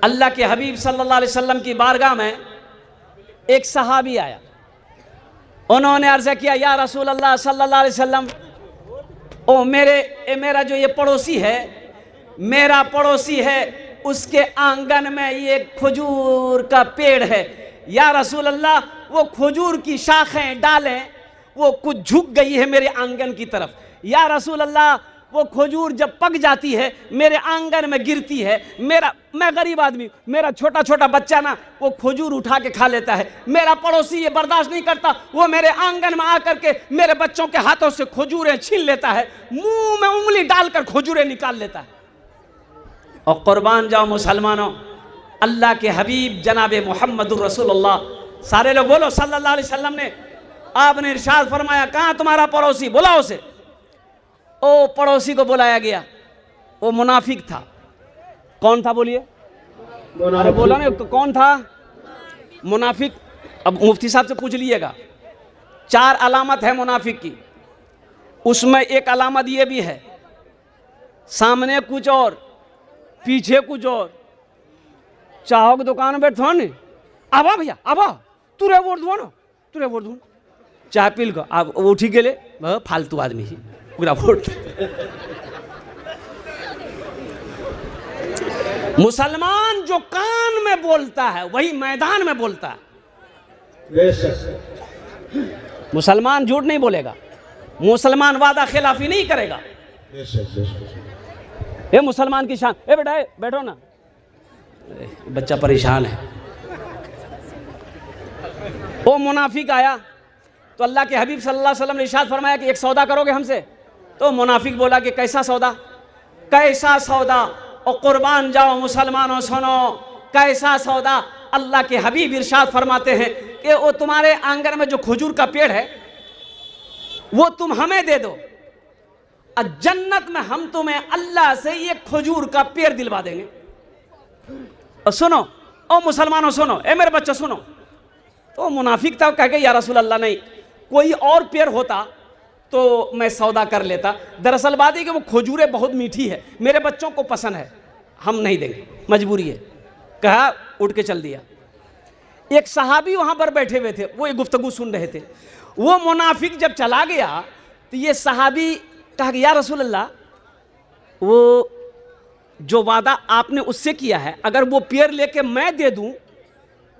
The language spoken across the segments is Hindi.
अल्लाह के हबीब सल्लल्लाहु अलैहि वसल्लम की बारगाह में एक सहाबी आया। उन्होंने अर्ज़ किया, या रसूल अल्लाह सल्लल्लाहु अलैहि वसल्लम, ओ मेरा जो ये पड़ोसी है, मेरा पड़ोसी है, उसके आंगन में ये खजूर का पेड़ है। या रसूल अल्लाह, वो खजूर की शाखें डालें वो कुछ झुक गई है मेरे आंगन की तरफ। या रसूल अल्लाह, वो खजूर जब पक जाती है मेरे आंगन में गिरती है। मैं गरीब आदमी, मेरा छोटा छोटा बच्चा ना वो खजूर उठा के खा लेता है। मेरा पड़ोसी ये बर्दाश्त नहीं करता, वो मेरे आंगन में आकर के मेरे बच्चों के हाथों से खजूरें छीन लेता है, मुंह में उंगली डालकर खजूरें निकाल लेता है। और कुर्बान जाओ मुसलमानों, अल्लाह के हबीब जनाब मोहम्मदुर रसूलुल्लाह, सारे लोग बोलो सल्लल्लाहु अलैहि वसल्लम ने, आपने इरशाद फरमाया, कहाँ तुम्हारा पड़ोसी, बुलाओ उसे। ओ पड़ोसी को बुलाया गया, वो मुनाफिक था। कौन था बोलिए? अरे बोला नहीं, कौन था? मुनाफिक। अब मुफ्ती साहब से पूछ लीजिएगा, 4 अलामत है मुनाफिक की। उसमें एक अलामत ये भी है, सामने कुछ और पीछे कुछ और। चाहो की दुकान में बैठो नहीं, आवा भैया आवा, तुरे वोट दो ना, तुरे वोट दो, चाय पील को आप उठी के ले, फालतू आदमी ही पूरा वोट। मुसलमान जो कान में बोलता है वही मैदान में बोलता है। मुसलमान झूठ नहीं बोलेगा, मुसलमान वादा खिलाफी नहीं करेगा। ये मुसलमान की शान। ए बेटा बैठो ना, बच्चा परेशान है। वो मुनाफिक आया तो अल्लाह के हबीब सल्लल्लाहु अलैहि वसल्लम ने इरशाद फरमाया कि एक सौदा करोगे हमसे? तो मुनाफिक बोला कि कैसा सौदा? कैसा सौदा? और कुर्बान जाओ मुसलमानों सुनो, कैसा सौदा? अल्लाह के हबीब इरशाद फरमाते हैं कि वो तुम्हारे आंगन में जो खजूर का पेड़ है वो तुम हमें दे दो, और जन्नत में हम तुम्हें अल्लाह से ये खजूर का पेड़ दिलवा देंगे। और सुनो ओ मुसलमानों सुनो, ए मेरे बच्चे सुनो। तो मुनाफिक था, कह के या रसूल अल्लाह, नहीं कोई और पेड़ होता तो मैं सौदा कर लेता। दरअसल बात है कि वो खजूरें बहुत मीठी है, मेरे बच्चों को पसंद है, हम नहीं देंगे, मजबूरी है। कहा, उठ के चल दिया। एक सहाबी वहां पर बैठे हुए थे, वो एक गुफ्तगू सुन रहे थे। वो मुनाफिक जब चला गया तो ये सहाबी कहा कि या रसूल अल्लाह, वो जो वादा आपने उससे किया है, अगर वो पेड़ लेके मैं दे दूं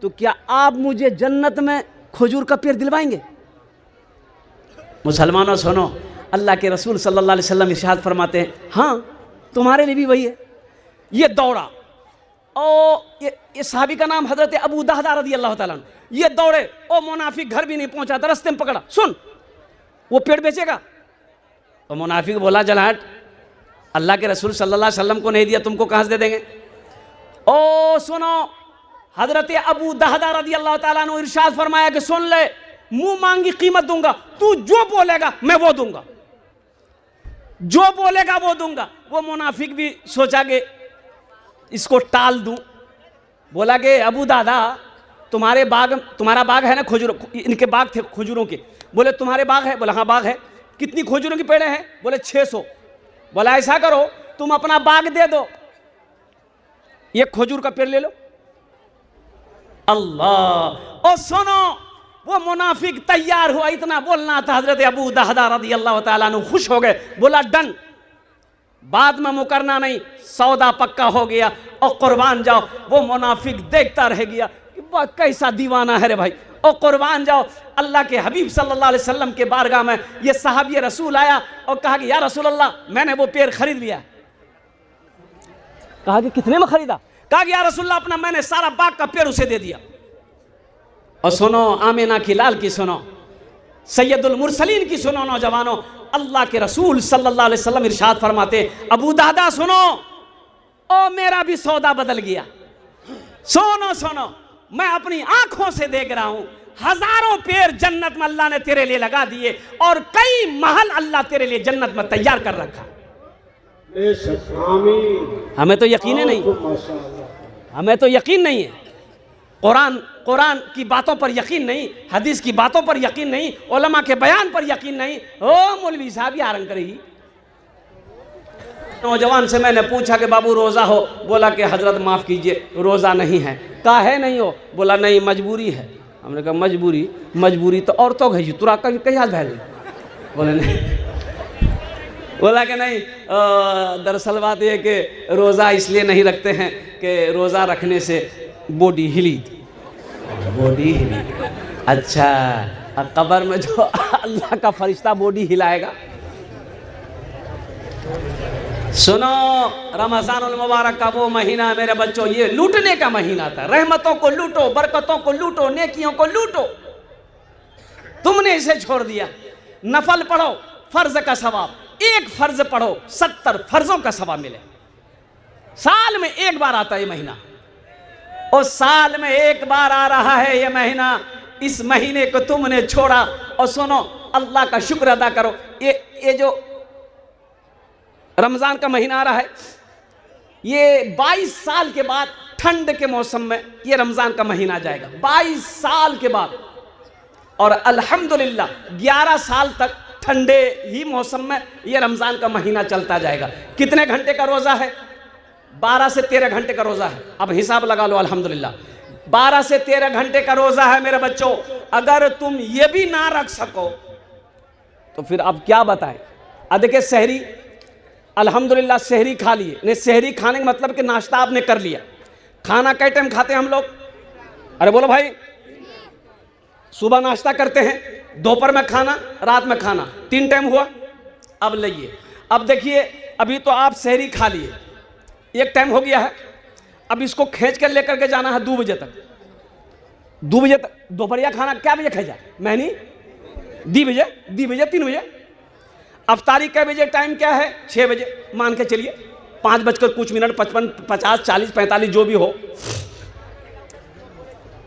तो क्या आप मुझे जन्नत में खजूर का पेड़ दिलवाएंगे? मुसलमानों सुनो, अल्लाह के रसूल सल्लल्लाहु अलैहि वसल्लम इरशाद फरमाते हैं, हाँ तुम्हारे लिए भी वही है। ये दौड़ा, और ये साहबी का नाम हजरत अबू दहदा रज़ी अल्लाह ताला अन्हु, ये दौड़े, ओ मुनाफिक घर भी नहीं पहुंचा था, रास्ते में पकड़ा, सुन वो पेड़ बेचेगा? तो मुनाफिक बोला, जलाहट, अल्लाह के रसूल सल्लल्लाहु अलैहि वसल्लम को नहीं दिया, तुमको कहां से दे देंगे? ओ सुनो, हजरत अबू दहदा रज़ी अल्लाह ताला अन्हु इरशाद फरमाया कि सुन ले, मुंह मांगी कीमत दूंगा, तू जो बोलेगा मैं वो दूंगा, जो बोलेगा वो दूंगा। वो मुनाफिक भी सोचा कि इसको टाल दूं, बोला कि अबू दादा तुम्हारा बाग है ना खजूर, इनके बाग थे खजूरों के। बोले तुम्हारे बाग है? बोला हाँ बाग है। कितनी खजूरों की पेड़े हैं? बोले 600। बोला ऐसा करो, तुम अपना बाग दे दो, ये खजूर का पेड़ ले लो। अल्लाह। और सुनो, वो मुनाफिक तैयार हुआ, इतना बोलना था, हजरत अबू दहदा रज़ी अल्लाह ताला अन्हु खुश हो गए, बोला डन, बाद में मुकरना नहीं, सौदा पक्का हो गया। और कुर्बान जाओ, वो मुनाफिक देखता रह गया, कैसा दीवाना है रे भाई। और कुर्बान जाओ, अल्लाह के हबीब सल्लल्लाहु अलैहि वसल्लम के बारगाह में ये सहाबी रसूल आया और कहा कि या रसूल अल्लाह, मैंने वो पेड़ खरीद लिया। कहा कि कितने में खरीदा? कहा कि या रसूल अल्लाह, अपना मैंने सारा बाग का पेड़ उसे दे दिया। और सुनो, आमिना की लाल की सुनो, सैयदुल मुरसलीन की सुनो नौजवानों, अल्लाह के रसूल सल्लल्लाहु अलैहि वसल्लम इरशाद फरमाते, अबू दादा सुनो, ओ मेरा भी सौदा बदल गया। सुनो सुनो, मैं अपनी आंखों से देख रहा हूं, हजारों पेड़ जन्नत में अल्लाह ने तेरे लिए लगा दिए, और कई महल अल्लाह तेरे लिए जन्नत में तैयार कर रखा। हमें तो यकीन नहीं, हमें तो यकीन नहीं है। कुरान की बातों पर यकीन नहीं, हदीस की बातों पर यकीन नहीं, उलमा के बयान पर यकीन नहीं। ओ मौलवी साहब यारन करेगी, नौजवान से मैंने पूछा कि बाबू रोज़ा हो? बोला कि हजरत माफ़ कीजिए रोज़ा नहीं है। कहा है नहीं हो? बोला नहीं मजबूरी है। हमने कहा मजबूरी तो औरतों की तुरा कहीं भैल। बोले नहीं। बोला कि नहीं दरअसल बात ये कि रोज़ा इसलिए नहीं रखते हैं कि रोज़ा रखने से बॉडी हिली। अच्छा, कब्र में जो अल्लाह का फरिश्ता बॉडी हिलाएगा। सुनो, रमज़ानुल मुबारक का वो महीना मेरे बच्चों ये लूटने का महीना था। रहमतों को लूटो, बरकतों को लूटो, नेकियों को लूटो। तुमने इसे छोड़ दिया। नफल पढ़ो, फर्ज का सवाब, एक फर्ज पढ़ो 70 फर्जों का सवाब मिले। साल में एक बार आता है ये महीना, और साल में एक बार आ रहा है ये महीना। इस महीने को तुमने छोड़ा। और सुनो, अल्लाह का शुक्र अदा करो। ये जो रमज़ान का महीना आ रहा है, ये 22 साल के बाद ठंड के मौसम में ये रमज़ान का महीना जाएगा। 22 साल के बाद। और अल्हम्दुलिल्लाह 11 साल तक ठंडे ही मौसम में ये रमज़ान का महीना चलता जाएगा। कितने घंटे का रोज़ा है? 12 से 13 घंटे का रोज़ा है। अब हिसाब लगा लो। अल्हम्दुलिल्लाह 12 से 13 घंटे का रोज़ा है मेरे बच्चों। अगर तुम ये भी ना रख सको तो फिर अब क्या बताएं। अब देखिए, सहरी अल्हम्दुलिल्लाह सहरी खा लिए। नहीं, सहरी खाने का मतलब कि नाश्ता आपने कर लिया। खाना कई टाइम खाते हैं हम लोग? अरे बोलो भाई। सुबह नाश्ता करते हैं, दोपहर में खाना, रात में खाना, 3 टाइम हुआ। अब लाइए, अब देखिए, अभी तो आप सहरी खा लिए, 1 टाइम हो गया है। अब इसको खींच कर लेकर के जाना है 2 बजे तक। 2 बजे तक दोपहरिया खाना क्या बजे खाई जाए? मैंने 2 बजे 3 बजे। अफ्तारी कै बजे? टाइम क्या है? 6 बजे मान के चलिए। 5 बजकर कुछ मिनट, 55, 50, 40, 45 जो भी हो।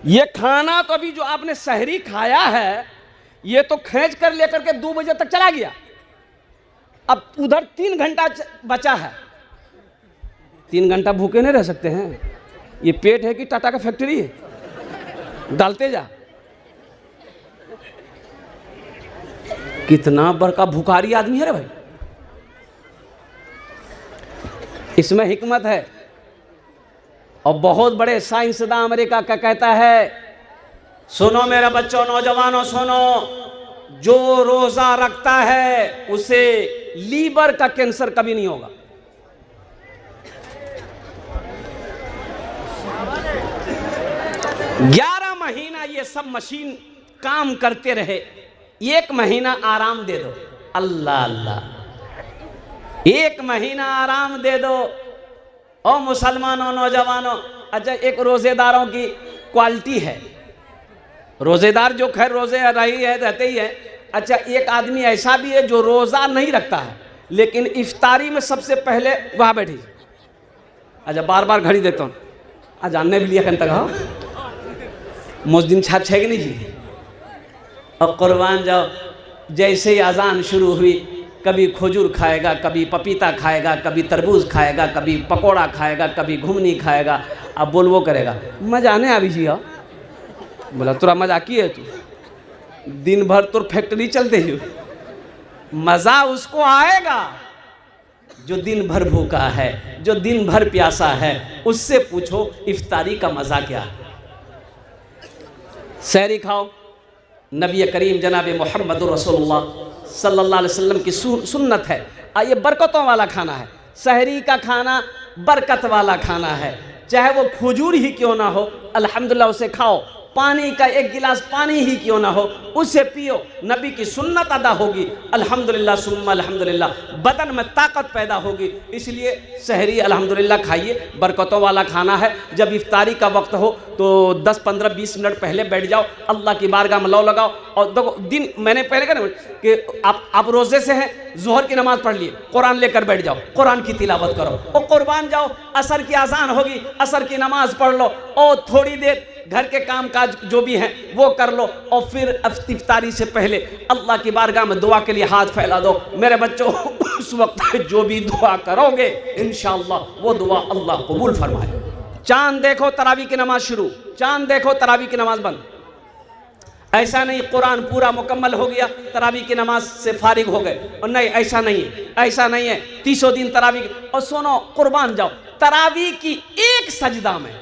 ये खाना तो अभी जो आपने सहरी खाया है, ये तो खींच कर लेकर के 2 बजे तक चला गया। अब उधर 3 घंटा बचा है। 3 घंटा भूखे नहीं रह सकते हैं। ये पेट है कि टाटा का फैक्ट्री है? डालते जा। कितना बड़का भुखारी आदमी है रे भाई। इसमें हिकमत है। और बहुत बड़े साइंसदान अमेरिका का कहता है, सुनो मेरे बच्चों, नौजवानों सुनो, जो रोजा रखता है उसे लीवर का कैंसर कभी नहीं होगा। ग्यारह महीना ये सब मशीन काम करते रहे, 1 महीना आराम दे दो। अल्लाह अल्लाह, 1 महीना आराम दे दो। ओ मुसलमानों, नौजवानों, अच्छा एक रोजेदारों की क्वालिटी है। रोजेदार जो खैर रोजे रही है, रहते ही है। अच्छा, एक आदमी ऐसा भी है जो रोजा नहीं रखता है, लेकिन इफ्तारी में सबसे पहले वहां बैठी। अच्छा, बार बार घड़ी देता हूँ। आज जानने भी लिया कन तक हो मुस्दिन छाप छे कि नहीं जी। और कुर्बान जाओ, जैसे ही अजान शुरू हुई, कभी खजूर खाएगा, कभी पपीता खाएगा, कभी तरबूज खाएगा, कभी पकोड़ा खाएगा, कभी घुमनी खाएगा। अब बोल वो करेगा, मजा आने अभी जी। हो बोला तुरा मजाकी है तू, दिन भर तो फैक्ट्री चलते हो। मजा उसको आएगा जो दिन भर भूखा है, जो दिन भर प्यासा है। उससे पूछो इफ्तारी का मजा क्या है। सहरी खाओ, नबी करीम जनाब मोहम्मद रसूलुल्लाह सल्लल्लाहु अलैहि वसल्लम की सुन्नत है। ये बरकतों वाला खाना है। सहरी का खाना बरकत वाला खाना है। चाहे वो खजूर ही क्यों ना हो, अल्हम्दुलिल्लाह उसे खाओ। पानी का 1 गिलास पानी ही क्यों ना हो, उसे पियो। नबी की सुन्नत अदा होगी, अल्हम्दुलिल्लाह सुम्मा अल्हम्दुलिल्लाह, बदन में ताकत पैदा होगी। इसलिए सहरी अल्हम्दुलिल्लाह खाइए, बरकतों वाला खाना है। जब इफ्तारी का वक्त हो तो 10, 15, 20 मिनट पहले बैठ जाओ, अल्लाह की बारगाह में लौ लगाओ। और देखो, दिन मैंने पहले कहा कि आप रोज़े से हैं, ज़ोहर की नमाज़ पढ़ लिए, कुरान लेकर बैठ जाओ, कुरान की तिलावत करो। और कुर्बान जाओ, असर की अजान होगी, असर की नमाज़ पढ़ लो, और थोड़ी देर घर के काम काज जो भी हैं वो कर लो। और फिर इफ्तारी से पहले अल्लाह की बारगाह में दुआ के लिए हाथ फैला दो। मेरे बच्चों, उस वक्त जो भी दुआ करोगे इंशाअल्लाह वो दुआ अल्लाह कबूल फरमाए। चांद देखो तरावी की नमाज शुरू, चांद देखो तरावी की नमाज बंद। ऐसा नहीं कुरान पूरा मुकम्मल हो गया तरावी की नमाज से फारिग हो गए, और नहीं ऐसा नहीं है, ऐसा नहीं है। 30 दिन तरावी। और सुनो कुर्बान जाओ, तरावी की एक सजदा में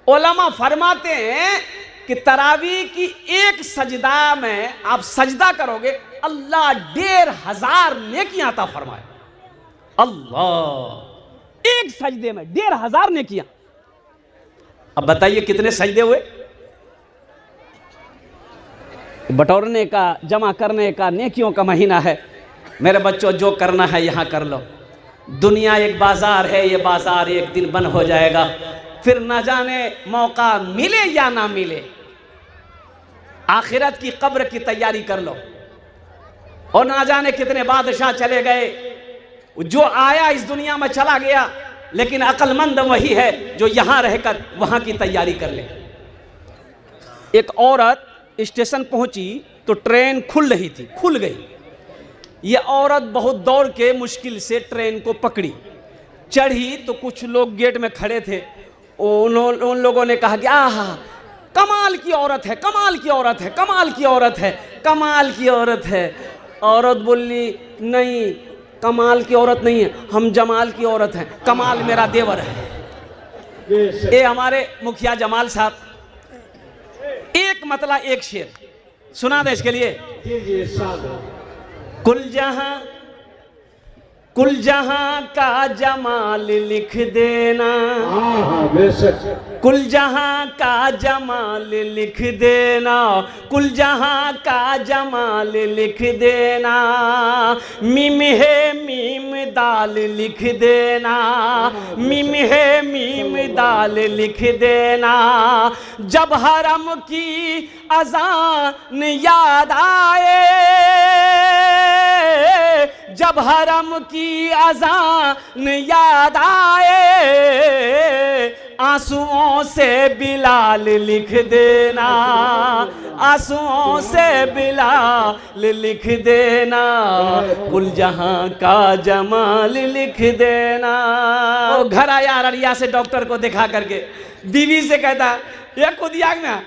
उलमा फरमाते हैं कि तरावी की एक सजदा में आप सजदा करोगे, अल्लाह 1500 नेकियां अता फरमाए। अल्लाह, एक सजदे में 1500 नेकियां। अब बताइए कितने सजदे हुए? बटोरने का, जमा करने का, नेकियों का महीना है। मेरे बच्चों, जो करना है यहाँ कर लो। दुनिया एक बाजार है, ये बाजार एक दिन बंद हो जाएगा, फिर ना जाने मौका मिले या ना मिले। आखिरत की कब्र की तैयारी कर लो। और ना जाने कितने बादशाह चले गए, जो आया इस दुनिया में चला गया, लेकिन अक्लमंद वही है जो यहाँ रहकर वहाँ की तैयारी कर ले। एक औरत स्टेशन पहुंची तो ट्रेन खुल रही थी, खुल गई। ये औरत बहुत दौड़ के मुश्किल से ट्रेन को पकड़ी, चढ़ी तो कुछ लोग गेट में खड़े थे। उन लोगों ने कहा कि आहा, कमाल की औरत है, कमाल की औरत है, कमाल की औरत है, कमाल की औरत है। औरत बोली, नहीं, कमाल की औरत नहीं है, हम जमाल की औरत हैं, कमाल मेरा देवर है। ये हमारे मुखिया जमाल साहब, एक मतलब एक शेर सुना दे इसके लिए। कुल जहां का जमाल लिख देना, कुल जहां का जमाल लिख देना, कुल जहां का जमाल लिख देना, मीम है मीम दाल लिख देना, मीम है मीम दाल लिख देना। जब हरम की अज़ान याद आए, जब हरम की अज़ान याद आए, आंसुओं से बिलाल लिख देना, आंसुओं से बिलाल लिख देना, कुल जहां का जमाल लिख देना। वो घर आया अररिया से डॉक्टर को दिखा करके, बीवी से कहता, ये खुद याग में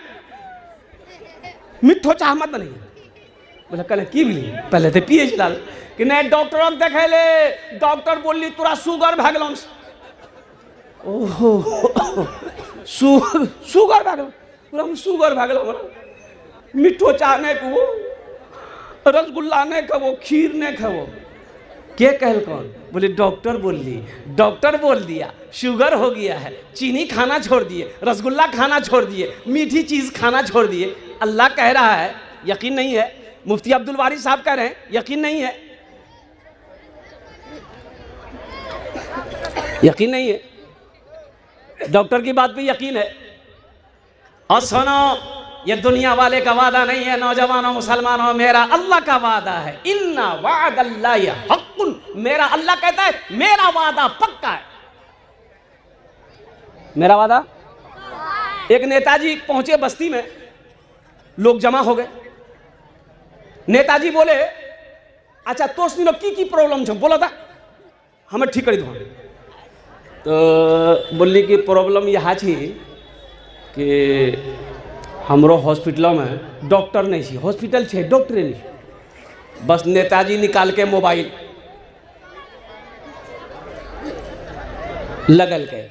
मिठो चाह मत नहीं। बोला कल की भी पहले तो पिए लाल कि नहीं, डॉक्टर देखे ले, डॉक्टर बोली तोरा शुगर भागल। ओहो, शुगर भागल, पूरा शुगर भागल। मिठो चाह नहीं खबो, रसगुल्ला नहीं खबो, खीर नहीं खबो। के कहल कौन? बोले डॉक्टर बोल ली, डॉक्टर बोल दिया शुगर हो गया है, चीनी खाना छोड़ दिए, रसगुल्ला खाना छोड़ दिए, मीठी चीज खाना छोड़ दिए। अल्लाह कह रहा है, यकीन नहीं है। मुफ्ती अब्दुल वारी साहब कह रहे हैं, यकीन नहीं है, यकीन नहीं है। डॉक्टर की बात पे यकीन है। और सुनो, ये दुनिया वाले का वादा नहीं है, नौजवानों मुसलमानों, मेरा अल्लाह का वादा है। इन्ना वादल्लाहि हक़्क़ुन, मेरा अल्लाह कहता है मेरा वादा पक्का है। मेरा वादा। एक नेताजी पहुंचे बस्ती में, लोग जमा हो गए। नेताजी बोले, अच्छा तो लोग की प्रॉब्लम छो? बोला था हमें ठीक कर दो। तो बोली कि प्रॉब्लम यहाँ थी कि हमरो हॉस्पिटल में डॉक्टर नहीं थी, हॉस्पिटल छे डॉक्टर नहीं। बस नेताजी निकाल के मोबाइल लगल के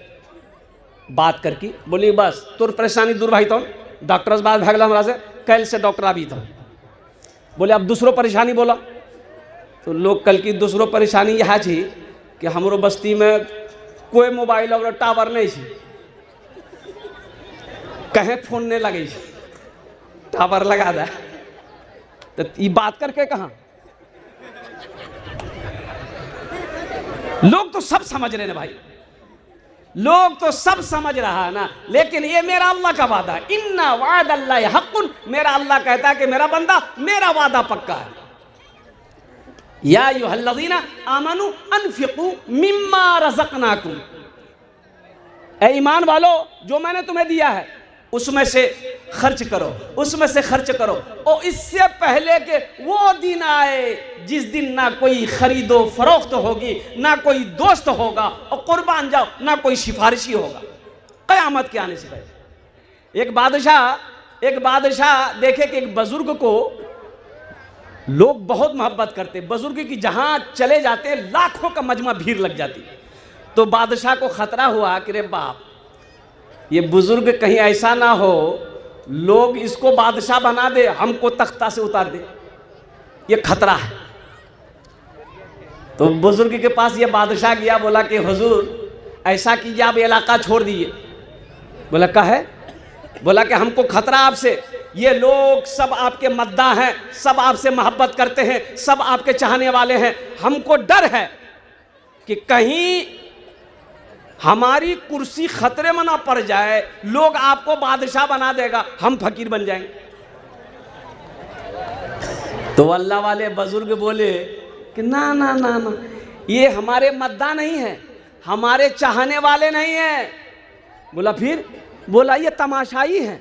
बात करके बोली, बस तोर परेशानी दूर भाई, तो डॉक्टर से बात भागला हमरा से, कल से डॉक्टर अभी तो। बोले अब दूसरो परेशानी बोला। तो लोग कल की दूसरो परेशानी यहाँ थी कि हमरो बस्ती में कोई मोबाइल और टावर नहीं थी, कहीं फोन नहीं लगे, टावर लगा दे। तो ये बात करके कहा, लोग तो सब समझ रहे ना भाई, लोग तो सब समझ रहा है ना। लेकिन ये मेरा अल्लाह का वादा है, इन्ना वादल्लाहि हक़्क़ुन, मेरा अल्लाह कहता है कि मेरा बंदा, मेरा वादा पक्का है। या अय्युहल्लज़ीना आमनू अनफ़िक़ू मिम्मा रज़क़नाकुम, ऐ ईमान वालो, जो मैंने तुम्हें दिया है उसमें से खर्च करो, उसमें से खर्च करो। और इससे पहले कि वो दिन आए जिस दिन ना कोई खरीदो फरोख्त होगी, ना कोई दोस्त होगा, और कुर्बान जाओ ना कोई सिफारिशी होगा, क़यामत के आने से पहले। एक बादशाह एक बादशाह देखे कि एक बुजुर्ग को लोग बहुत मोहब्बत करते, बुजुर्ग की जहां चले जाते लाखों का मजमा भीड़ लग जाती। तो बादशाह को खतरा हुआ कि रे बाप, ये बुजुर्ग कहीं ऐसा ना हो लोग इसको बादशाह बना दे, हमको तख्ता से उतार दे, ये खतरा है। तो बुजुर्ग के पास ये बादशाह गया, बोला कि हुजूर ऐसा कीजिए आप इलाका छोड़ दीजिए। बोला क्या है? बोला कि हमको खतरा आपसे, ये लोग सब आपके मद्दा हैं, सब आपसे मोहब्बत करते हैं, सब आपके चाहने वाले हैं, हमको डर है कि कहीं हमारी कुर्सी खतरे में ना पड़ जाए, लोग आपको बादशाह बना देगा, हम फकीर बन जाएंगे। तो अल्लाह वाले बुजुर्ग बोले कि ना ना ना ना, ये हमारे मद्दा नहीं है, हमारे चाहने वाले नहीं है। बोला फिर? बोला ये तमाशाई है।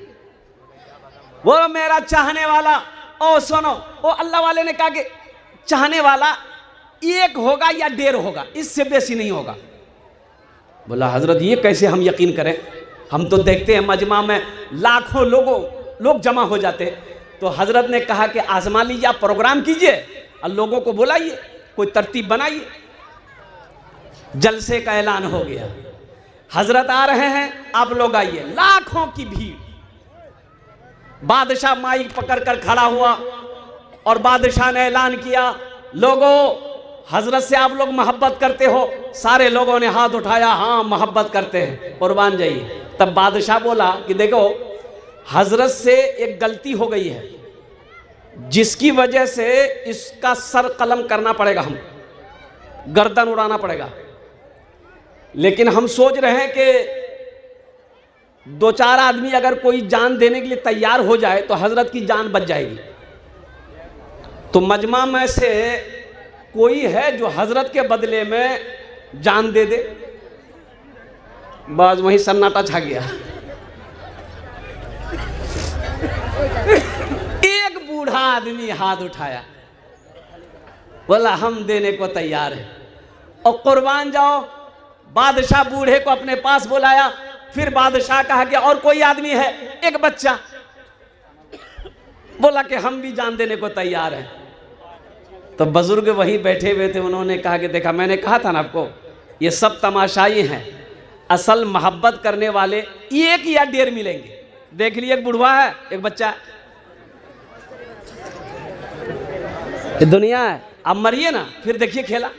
वो मेरा चाहने वाला, ओ सुनो, ओ अल्लाह वाले ने कहा कि चाहने वाला एक होगा या 1.5 होगा, इससे बेसी नहीं होगा। बोला हजरत ये कैसे हम यकीन करें, हम तो देखते हैं मजमा में लाखों लोग जमा हो जाते। तो हजरत ने कहा कि आजमा लीजिए, आप प्रोग्राम कीजिए और लोगों को बुलाइए, कोई तरतीब बनाइए। जलसे का ऐलान हो गया, हजरत आ रहे हैं, आप लोग आइए। लाखों की भीड़। बादशाह माइक पकड़कर खड़ा हुआ और बादशाह ने ऐलान किया, लोगों हजरत से आप लोग मोहब्बत करते हो? सारे लोगों ने हाथ उठाया, हाँ मोहब्बत करते हैं, कुर्बान जाइए। तब बादशाह बोला कि देखो हजरत से एक गलती हो गई है, जिसकी वजह से इसका सर कलम करना पड़ेगा, हम गर्दन उड़ाना पड़ेगा। लेकिन हम सोच रहे हैं कि 2-4 आदमी अगर कोई जान देने के लिए तैयार हो जाए तो हजरत की जान बच जाएगी। तो मजमा में से कोई है जो हजरत के बदले में जान दे दे? बस वहीं सन्नाटा छा गया। एक बूढ़ा आदमी हाथ उठाया, बोला हम देने को तैयार हैं, और कुर्बान जाओ। बादशाह बूढ़े को अपने पास बुलाया। फिर बादशाह कहा कि और कोई आदमी है? एक बच्चा। बोला कि हम भी जान देने को तैयार हैं। तो बुजुर्ग वहीं बैठे हुए थे, उन्होंने कहा कि देखा मैंने कहा था ना आपको, ये सब तमाशाई हैं, असल मोहब्बत करने वाले 1 या 1.5 मिलेंगे। देख लिए, एक बुढ़वा है, एक बच्चा है, ये दुनिया है। अब मरिए ना, फिर देखिए खेला।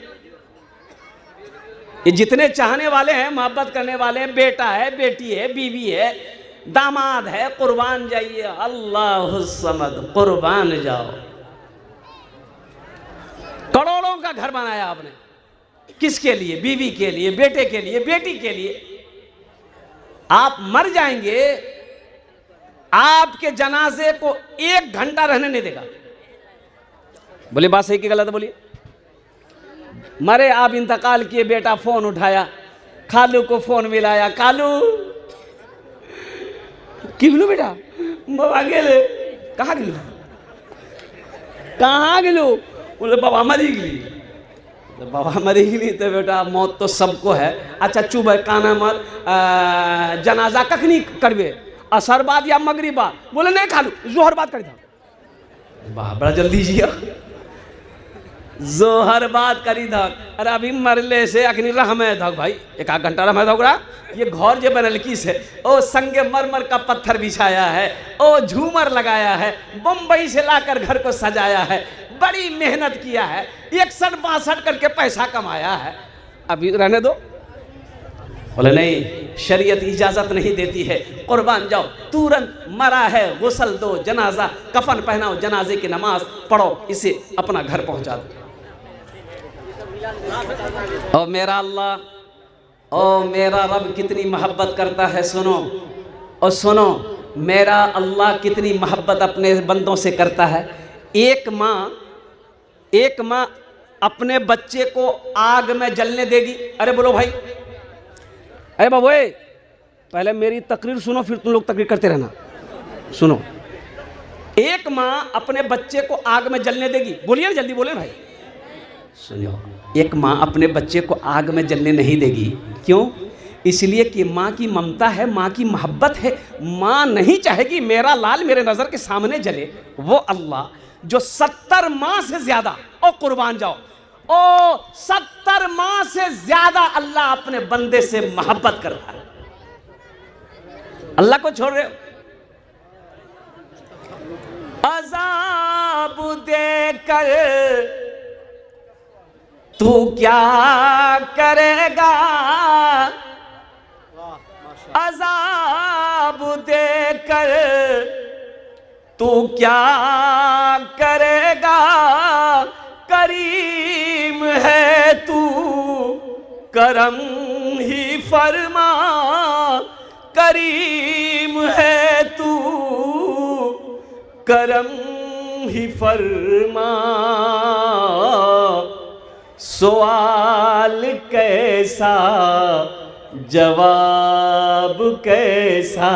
ये जितने चाहने वाले हैं, मोहब्बत करने वाले हैं, बेटा है, बेटी है, बीवी है, दामाद है, कुर्बान जाइए, अल्लाह समद, कुर्बान जाओ। करोड़ों का घर बनाया आपने, किसके लिए? बीवी के लिए, बेटे के लिए, बेटी के लिए। आप मर जाएंगे, आपके जनाजे को 1 घंटा रहने नहीं देगा। बोले बात सही कि गलत है? बोलिए। मरे आप, इंतकाल किए, बेटा फोन उठाया, खालू को फोन मिलाया, खालू कि बोलो बेटा, बाबा गेले, कहाँ गेलू, कहाँ गेलू? बोले बाबा मरी गई। तो बाबा मरी गई तो बेटा मौत तो सबको है। अच्छा चुप है, काना मत, जनाजा कखनी करबे, असर बाद या मगरिब बाद? बोले नहीं खालू, जोहर बाद कर दो। बड़ा जल्दी जिया, जोहर बात करी धक। अरे अभी मरले से अखनी रहमे धक भाई, 1-8 घंटा रहमे धक। ये घर जो बनल किस है? ओ संगे मरमर का पत्थर बिछाया है, ओ झूमर लगाया है, बम्बई से लाकर घर को सजाया है, बड़ी मेहनत किया है, 61-62 करके पैसा कमाया है, अभी रहने दो। बोले नहीं, शरीयत इजाजत नहीं देती है, कुर्बान जाओ। तुरंत मरा है, गुस्ल दो, जनाजा कफन पहनाओ, जनाजे की नमाज पढ़ो, इसे अपना घर पहुंचा दो। ओ मेरा अल्लाह, ओ मेरा रब कितनी मोहब्बत करता है। सुनो और सुनो, मेरा अल्लाह कितनी मोहब्बत अपने बंदों से करता है। एक माँ अपने बच्चे को आग में जलने देगी? अरे बोलो भाई, अरे बाबू पहले मेरी तकरीर सुनो, फिर तुम लोग तकरीर करते रहना। सुनो, एक माँ अपने बच्चे को आग में जलने देगी? बोलिए जल्दी बोले भाई। सुनियो, एक माँ अपने बच्चे को आग में जलने नहीं देगी। क्यों? इसलिए कि माँ की ममता है, माँ की मोहब्बत है। माँ नहीं चाहेगी मेरा लाल मेरे नज़र के सामने जले। वो अल्लाह जो 70 माँ से ज़्यादा, ओ कुर्बान जाओ, ओ 70 माँ से ज़्यादा अल्लाह अपने बंदे से मोहब्बत करता है। अल्लाह को छोड़ रहे हो। अज़ाब देकर तू क्या करेगा, अज़ाब देकर तू क्या करेगा, करीम है तू करम ही फरमा, करीम है तू करम ही फरमा। सवाल कैसा जवाब कैसा,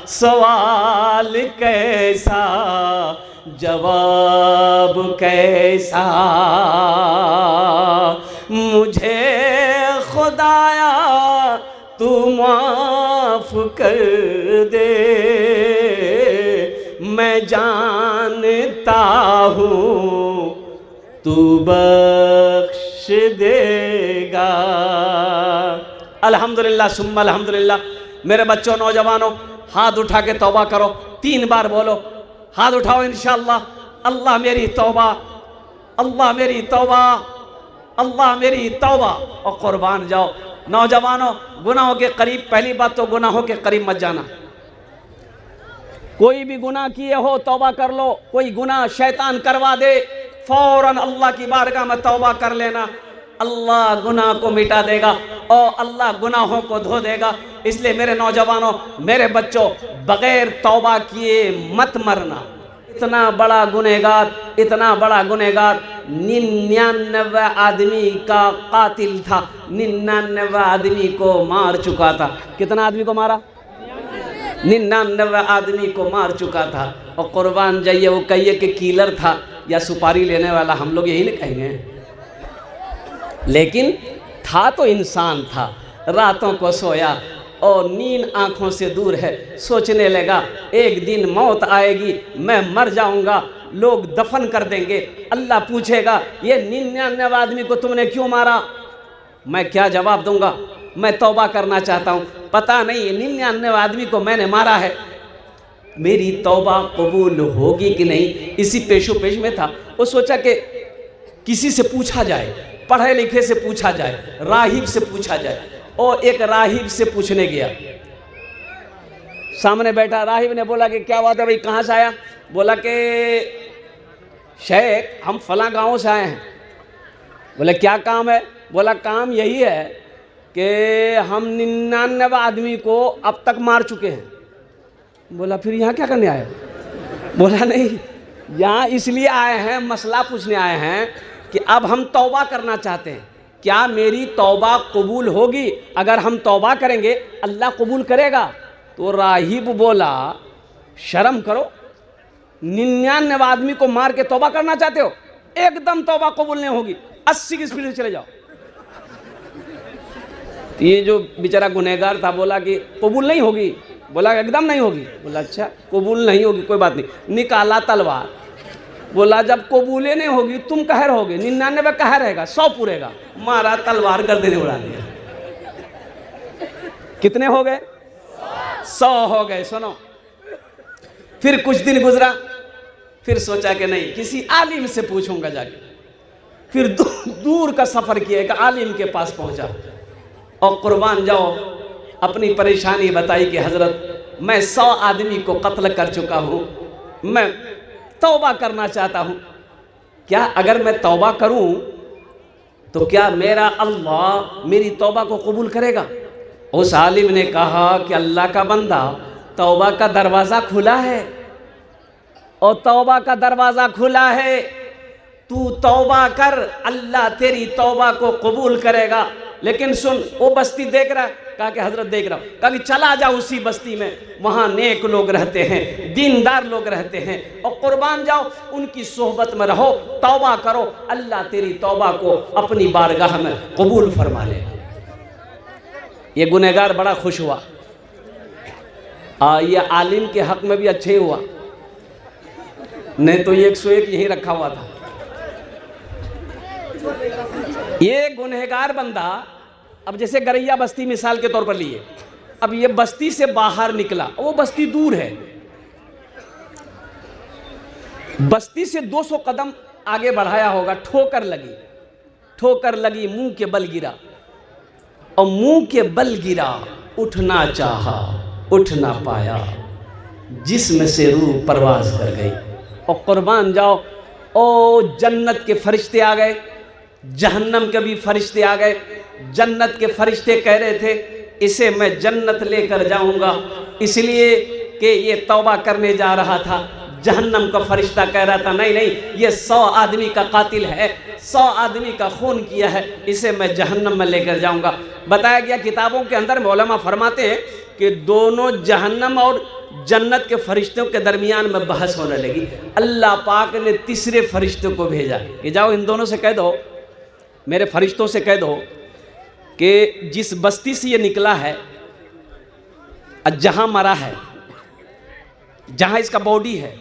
सवाल कैसा जवाब कैसा, मुझे खुदाया तू माफ कर दे, मैं जानता हूँ तू बख्श देगा। अल्हम्दुलिल्लाह सुम्मा अल्हम्दुलिल्लाह। मेरे बच्चों, नौजवानों, हाथ उठा के तौबा करो। 3 बार बोलो, हाथ उठाओ इंशाअल्लाह। अल्लाह मेरी तौबा, अल्लाह मेरी तौबा, अल्लाह मेरी तौबा। और कुर्बान जाओ। नौजवानों, गुनाहों के करीब, पहली बात तो गुनाहों के करीब मत जाना। कोई भी गुनाह किए हो तौबा कर लो। कोई गुनाह शैतान करवा दे, फौरन अल्लाह की बारगाह में तौबा कर लेना। अल्लाह गुनाह को मिटा देगा और अल्लाह गुनाहों को धो देगा। इसलिए मेरे नौजवानों, मेरे बच्चों, बगैर तौबा किए मत मरना। इतना बड़ा गुनहगार, इतना बड़ा गुनहगार 99 आदमी का कातिल था। 99 आदमी को मार चुका था। कितना आदमी को मारा? 99 आदमी को मार चुका था। और कुर्बान जाइए, वो कहिए कि किलर था या सुपारी लेने वाला, हम लोग यही नहीं कहेंगे। लेकिन था तो इंसान था। रातों को सोया और नींद आँखों से दूर है। सोचने लगा एक दिन मौत आएगी, मैं मर जाऊंगा, लोग दफन कर देंगे। अल्लाह पूछेगा ये 99 आदमी को तुमने क्यों मारा? मैं क्या जवाब दूंगा? मैं तौबा करना चाहता हूँ। पता नहीं 99 आदमी को मैंने मारा है, मेरी तौबा कबूल होगी कि नहीं, इसी पेशो पेश में था। वो सोचा कि किसी से पूछा जाए, पढ़े लिखे से पूछा जाए, राहिब से पूछा जाए। और एक राहिब से पूछने गया। सामने बैठा राहिब ने बोला कि क्या बात है भाई, कहाँ से आया? बोला कि शेख हम फलां गाँव से आए हैं। बोले क्या काम है? बोला काम यही है कि हम 99 आदमी को अब तक मार चुके हैं। बोला फिर यहाँ क्या करने आए? बोला नहीं, यहाँ इसलिए आए हैं, मसला पूछने आए हैं कि अब हम तौबा करना चाहते हैं, क्या मेरी तौबा कबूल होगी? अगर हम तौबा करेंगे अल्लाह कबूल करेगा। तो राहिब बोला शर्म करो, 99 आदमी को मार के तौबा करना चाहते हो? एकदम तौबा कबूल नहीं होगी, 80 की स्पीड से चले जाओ। तो ये जो बेचारा गुनहगार था बोला कि कबूल नहीं होगी। बोला एकदम नहीं होगी। बोला अच्छा कबूल नहीं होगी, कोई बात नहीं। निकाला तलवार। बोला जब कबूले नहीं होगी तुम कह रहोगे, 99 कह रहेगा, 100 पूरेगा। मारा, तलवार गर्दन उड़ा दिया। कितने हो गए? 100 हो गए। सुनो, फिर कुछ दिन गुजरा, फिर सोचा कि नहीं किसी आलिम से पूछूंगा जाके। फिर दूर का सफर किया, एक आलिम के पास पहुंचा और कुर्बान जाओ अपनी परेशानी बताई कि हजरत मैं 100 आदमी को कत्ल कर चुका हूँ, मैं तौबा करना चाहता हूँ। क्या अगर मैं तौबा करूँ तो क्या मेरा अल्लाह मेरी तौबा को कबूल करेगा? उस आलिम ने कहा कि अल्लाह का बंदा, तौबा का दरवाज़ा खुला है और तौबा का दरवाज़ा खुला है, तू तौबा कर, अल्लाह तेरी तौबा को कबूल करेगा। लेकिन सुन, वो बस्ती देख रहा है? कहा कि हजरत देख रहा हूँ। कहा कि चला जा उसी बस्ती में, वहाँ नेक लोग रहते हैं, दीनदार लोग रहते हैं, और कुर्बान जाओ उनकी सोहबत में रहो, तौबा करो, अल्लाह तेरी तौबा को अपनी बारगाह में कबूल फरमा ले। ये गुनहगार बड़ा खुश हुआ। ये आलिम के हक में भी अच्छे हुआ, नहीं तो 101 यहीं रखा हुआ था। ये गुनहगार बंदा, अब जैसे गरैया बस्ती मिसाल के तौर पर लिए, अब ये बस्ती से बाहर निकला, वो बस्ती दूर है, बस्ती से 200 कदम आगे बढ़ाया होगा, ठोकर लगी, मुंह के बल गिरा, और मुंह के बल गिरा, उठना चाहा, उठ ना पाया, जिस्म से रूह परवाज कर गई। और कुर्बान जाओ, ओ जन्नत के फरिश्ते आ गए, जहन्नम के भी फरिश्ते आ गए। जन्नत के फरिश्ते कह रहे थे इसे मैं जन्नत लेकर जाऊंगा, इसलिए कि ये तौबा करने जा रहा था। जहन्नम का फरिश्ता कह रहा था नहीं नहीं, ये 100 आदमी का कातिल है, 100 आदमी का खून किया है, इसे मैं जहन्नम में लेकर जाऊंगा। बताया गया किताबों के अंदर मौलाना फरमाते हैं कि दोनों जहन्नम और जन्नत के फरिश्तों के दरमियान में बहस होने लगी। अल्लाह पाक ने तीसरे फरिश्ते को भेजा कि जाओ इन दोनों से कह दो, मेरे फरिश्तों से कह दो कि जिस बस्ती से ये निकला है, जहां मरा है, जहां इसका बॉडी है,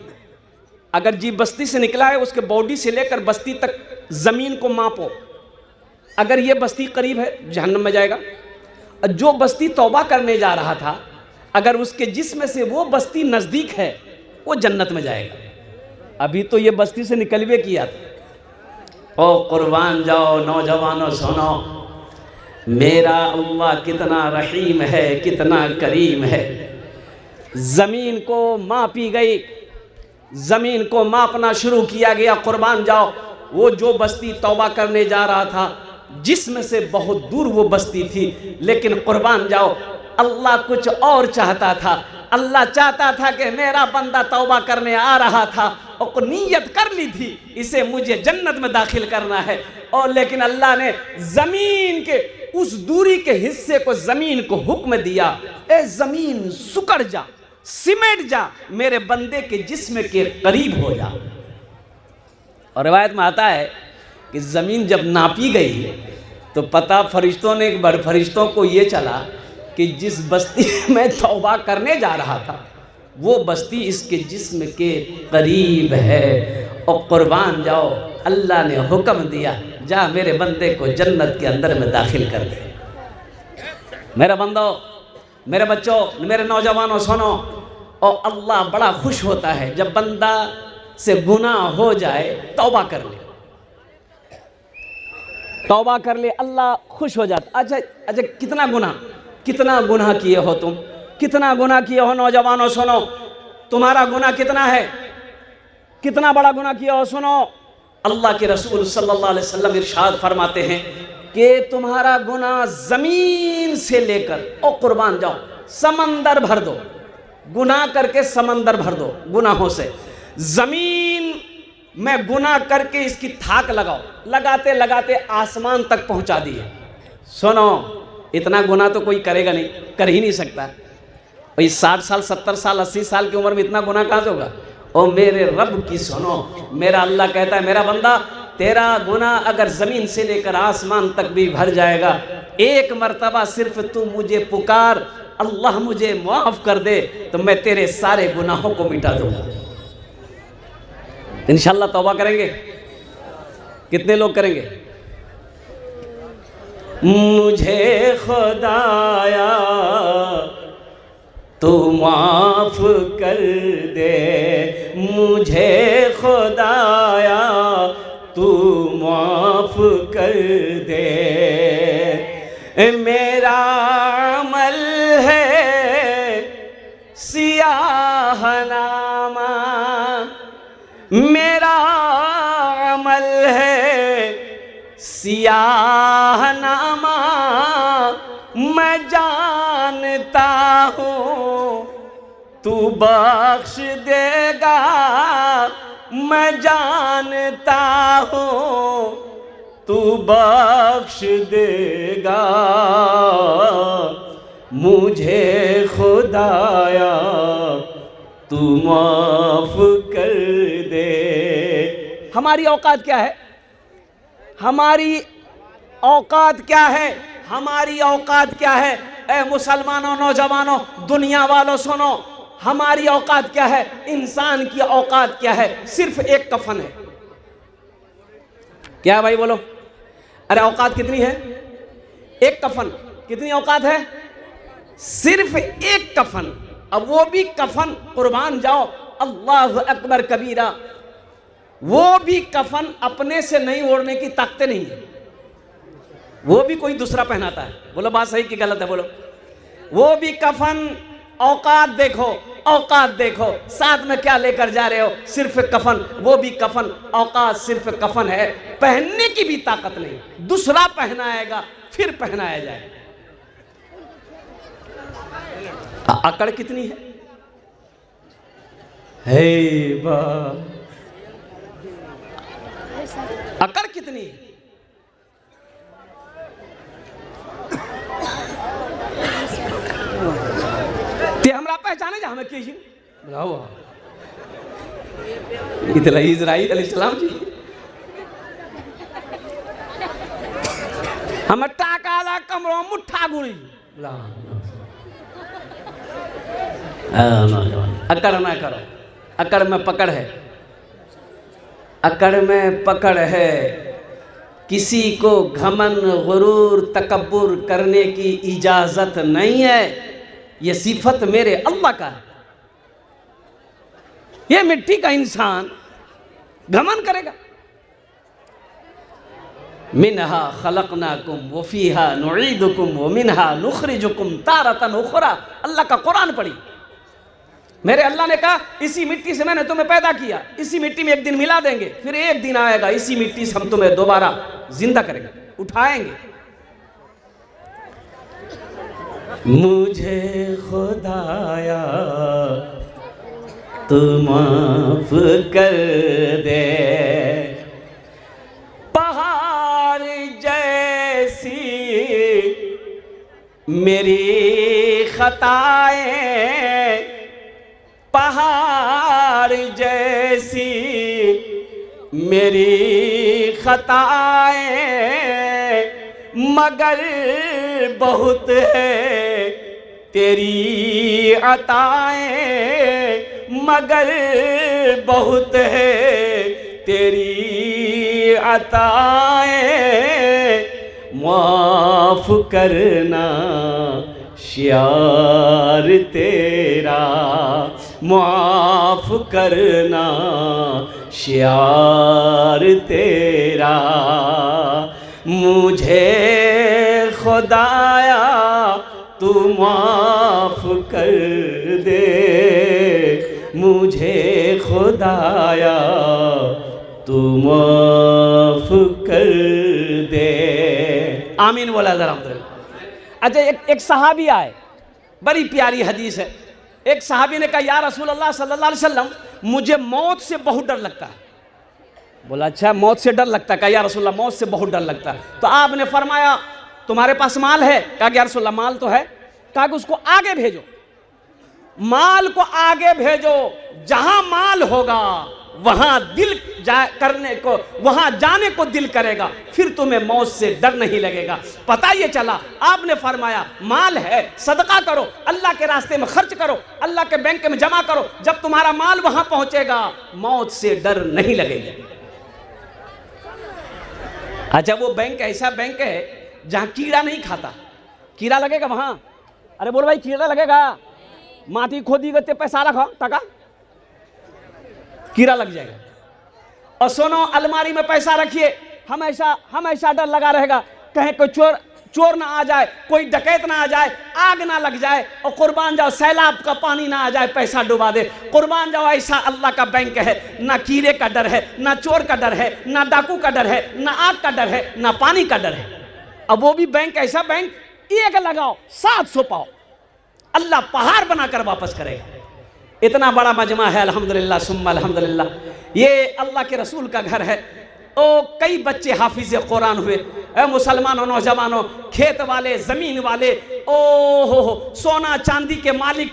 अगर जी बस्ती से निकला है उसके बॉडी से लेकर बस्ती तक जमीन को मापो, अगर ये बस्ती करीब है जहन्नम में जाएगा, जो बस्ती तौबा करने जा रहा था अगर उसके जिस्म से वो बस्ती नज़दीक है वो जन्नत में जाएगा। अभी तो ये बस्ती से निकलवे किया था। ओ कुर्बान जाओ नौजवानों, सुनो, मेरा अल्लाह कितना रहीम है, कितना करीम है। ज़मीन को मापी गई, ज़मीन को मापना शुरू किया गया। कुर्बान जाओ, वो जो बस्ती तौबा करने जा रहा था जिसमें से बहुत दूर वो बस्ती थी, लेकिन कुर्बान जाओ अल्लाह कुछ और चाहता था। अल्लाह चाहता था कि मेरा बंदा तौबा करने आ रहा था और नीयत कर ली थी इसे मुझे जन्नत में दाखिल करना है, और लेकिन अल्लाह ने ज़मीन के उस दूरी के हिस्से को ज़मीन को हुक्म दिया, ए ज़मीन सुकड़ जा, सिमट जा, मेरे बंदे के जिस्म के करीब हो जा। और रिवायत में आता है कि ज़मीन जब नापी गई तो पता फरिश्तों को ये चला कि जिस बस्ती में तौबा करने जा रहा था वो बस्ती इसके जिस्म के करीब है। और कुर्बान जाओ, अल्लाह ने हुक्म दिया जा मेरे बंदे को जन्नत के अंदर में दाखिल कर दे। मेरे बंदो, मेरे बच्चों, मेरे नौजवानों, सुनो, और अल्लाह बड़ा खुश होता है जब बंदा से गुनाह हो जाए, तौबा कर ले, तौबा कर ले, अल्लाह खुश हो जाता। अच्छा, कितना गुनाह किए हो तुम, कितना गुनाह किए हो नौजवानों, सुनो, तुम्हारा गुनाह कितना है, कितना बड़ा गुनाह किया हो। सुनो, अल्लाह के रसूल सल्लल्लाहु अलैहि वसल्लम इरशाद फरमाते हैं कि तुम्हारा गुनाह ज़मीन से लेकर, और कुर्बान जाओ, समंदर भर दो, गुनाह करके समंदर भर दो गुनाहों से। ज़मीन में गुनाह करके इसकी थाक लगाओ, लगाते लगाते आसमान तक पहुंचा दिए। सुनो, इतना गुनाह तो कोई करेगा नहीं, कर ही नहीं सकता। भाई 60 साल 70 साल 80 साल की उम्र में इतना गुनाह कहाँ से होगा। और मेरे रब की सुनो, मेरा अल्लाह कहता है मेरा बंदा, तेरा गुनाह अगर ज़मीन से लेकर आसमान तक भी भर जाएगा, एक मर्तबा सिर्फ तू मुझे पुकार, अल्लाह मुझे माफ़ कर दे, तो मैं तेरे सारे गुनाहों को मिटा दूंगा। इंशाअल्लाह तौबा करेंगे। कितने लोग करेंगे? मुझे खुदाया तू माफ कर दे, मुझे खुदाया तू माफ कर दे, मेरा अमल है सियाह नामा, मेरा अमल है सियाह नामा, मैं जानता हूँ तू बख्श देगा, मैं जानता हूँ तू बख्श देगा, मुझे खुदाया तू माफ कर दे। हमारी औकात क्या है? हमारी औकात क्या है? हमारी औकात क्या है? ए मुसलमानों, नौजवानों, दुनिया वालों सुनो, हमारी औकात क्या है, इंसान की औकात क्या है, सिर्फ एक कफन है। क्या भाई बोलो, अरे औकात कितनी है, एक कफन। कितनी औकात है, सिर्फ एक कफन। अब वो भी कफन, कुर्बान जाओ, अल्लाह अकबर कबीरा, वो भी कफन अपने से नहीं ओढ़ने की ताकत नहीं है, वो भी कोई दूसरा पहनाता है। बोलो बात सही कि गलत है, बोलो। वो भी कफन, औकात देखो, औकात देखो, साथ में क्या लेकर जा रहे हो, सिर्फ कफन। वो भी कफन, औकात सिर्फ कफन है, पहनने की भी ताकत नहीं, दूसरा पहनाएगा फिर पहनाया जाए। अकड़ कितनी है, हे बा, अकड़ कितनी है। ते हमरा पहचाने जा हमें किसी बुलाओ, इतना इजराइल अलैहिस्सलाम जी हम टाका कमरों मुठ्ठा गुड़ी अकड़ ना करो, अकड़ में पकड़ है, अकड़ में पकड़ है। किसी को घमन, गुरूर, तकब्बुर करने की इजाजत नहीं है, ये सिफत मेरे अल्लाह का है। ये मिट्टी का इंसान घमन करेगा। मिनहा खलकनाकुम व फीहा नुईदुकुम व मिनहा नुखरिजुकुम तारतन उखरा। अल्लाह का कुरान पढ़ी। मेरे अल्लाह ने कहा इसी मिट्टी से मैंने तुम्हें पैदा किया, इसी मिट्टी में एक दिन मिला देंगे, फिर एक दिन आएगा इसी मिट्टी से हम तुम्हें दोबारा जिंदा करेंगे, उठाएंगे। मुझे खुदाया तू माफ कर दे, पहाड़ जैसी मेरी खताएं, पहाड़ जैसी मेरी खताएं, मगर बहुत है तेरी अताएं, मगर बहुत है तेरी अताएं। माफ करना शियार तेरा, माफ करना शियार तेरा। मुझे खुदाया तू माफ कर दे, मुझे खुदाया तू माफ कर दे। आमीन बोला जरा। अच्छा, एक सहाबी आए, बड़ी प्यारी हदीस है। एक सहाबी ने कहा या रसूल अल्लाह सल्लल्लाहु अलैहि वसल्लम, मुझे मौत से बहुत डर लगता है। बोला अच्छा मौत से डर लगता है? कहा या रसूल अल्लाह मौत से बहुत डर लगता है। तो आपने फरमाया तुम्हारे पास माल है? कहा या रसूल अल्लाह माल तो है। कहा कि उसको आगे भेजो, माल को आगे भेजो, जहां माल होगा वहां दिल करने को, वहां जाने को दिल करेगा, फिर तुम्हें मौत से डर नहीं लगेगा। पता ये चला आपने फरमाया माल है, सदका करो, अल्लाह के रास्ते में खर्च करो, अल्लाह के बैंक में जमा करो, जब तुम्हारा माल वहां पहुंचेगा मौत से डर नहीं लगेगा। अच्छा, वो बैंक ऐसा बैंक है जहां कीड़ा नहीं खाता। कीड़ा लगेगा वहां? अरे बोल भाई कीड़ा लगेगा? माटी खोदी गते पैसा रखो टका, कीड़ा लग जाएगा। और सुनो, अलमारी में पैसा रखिए, हमेशा डर लगा रहेगा कहीं कोई चोर ना आ जाए, कोई डकैत ना आ जाए, आग ना लग जाए। और कुर्बान जाओ सैलाब का पानी ना आ जाए पैसा डुबा दे। कुर्बान जाओ ऐसा अल्लाह का बैंक है, ना कीड़े का डर है, ना चोर का डर है, ना डाकू का डर है, ना आग का डर है, ना पानी का डर है। अब वो भी बैंक ऐसा बैंक, एक लगाओ 700 पाओ, अल्लाह पहाड़ बनाकर वापस करेगा। इतना बड़ा मजमा है, अल्हम्दुलिल्लाह सुम्मा अल्हम्दुलिल्लाह। ये अल्लाह के रसूल का घर है। ओ कई बच्चे हाफिज कुरान हुए, मुसलमानों, नौजवानों, खेत वाले, जमीन वाले, ओ हो सोना चांदी के मालिक,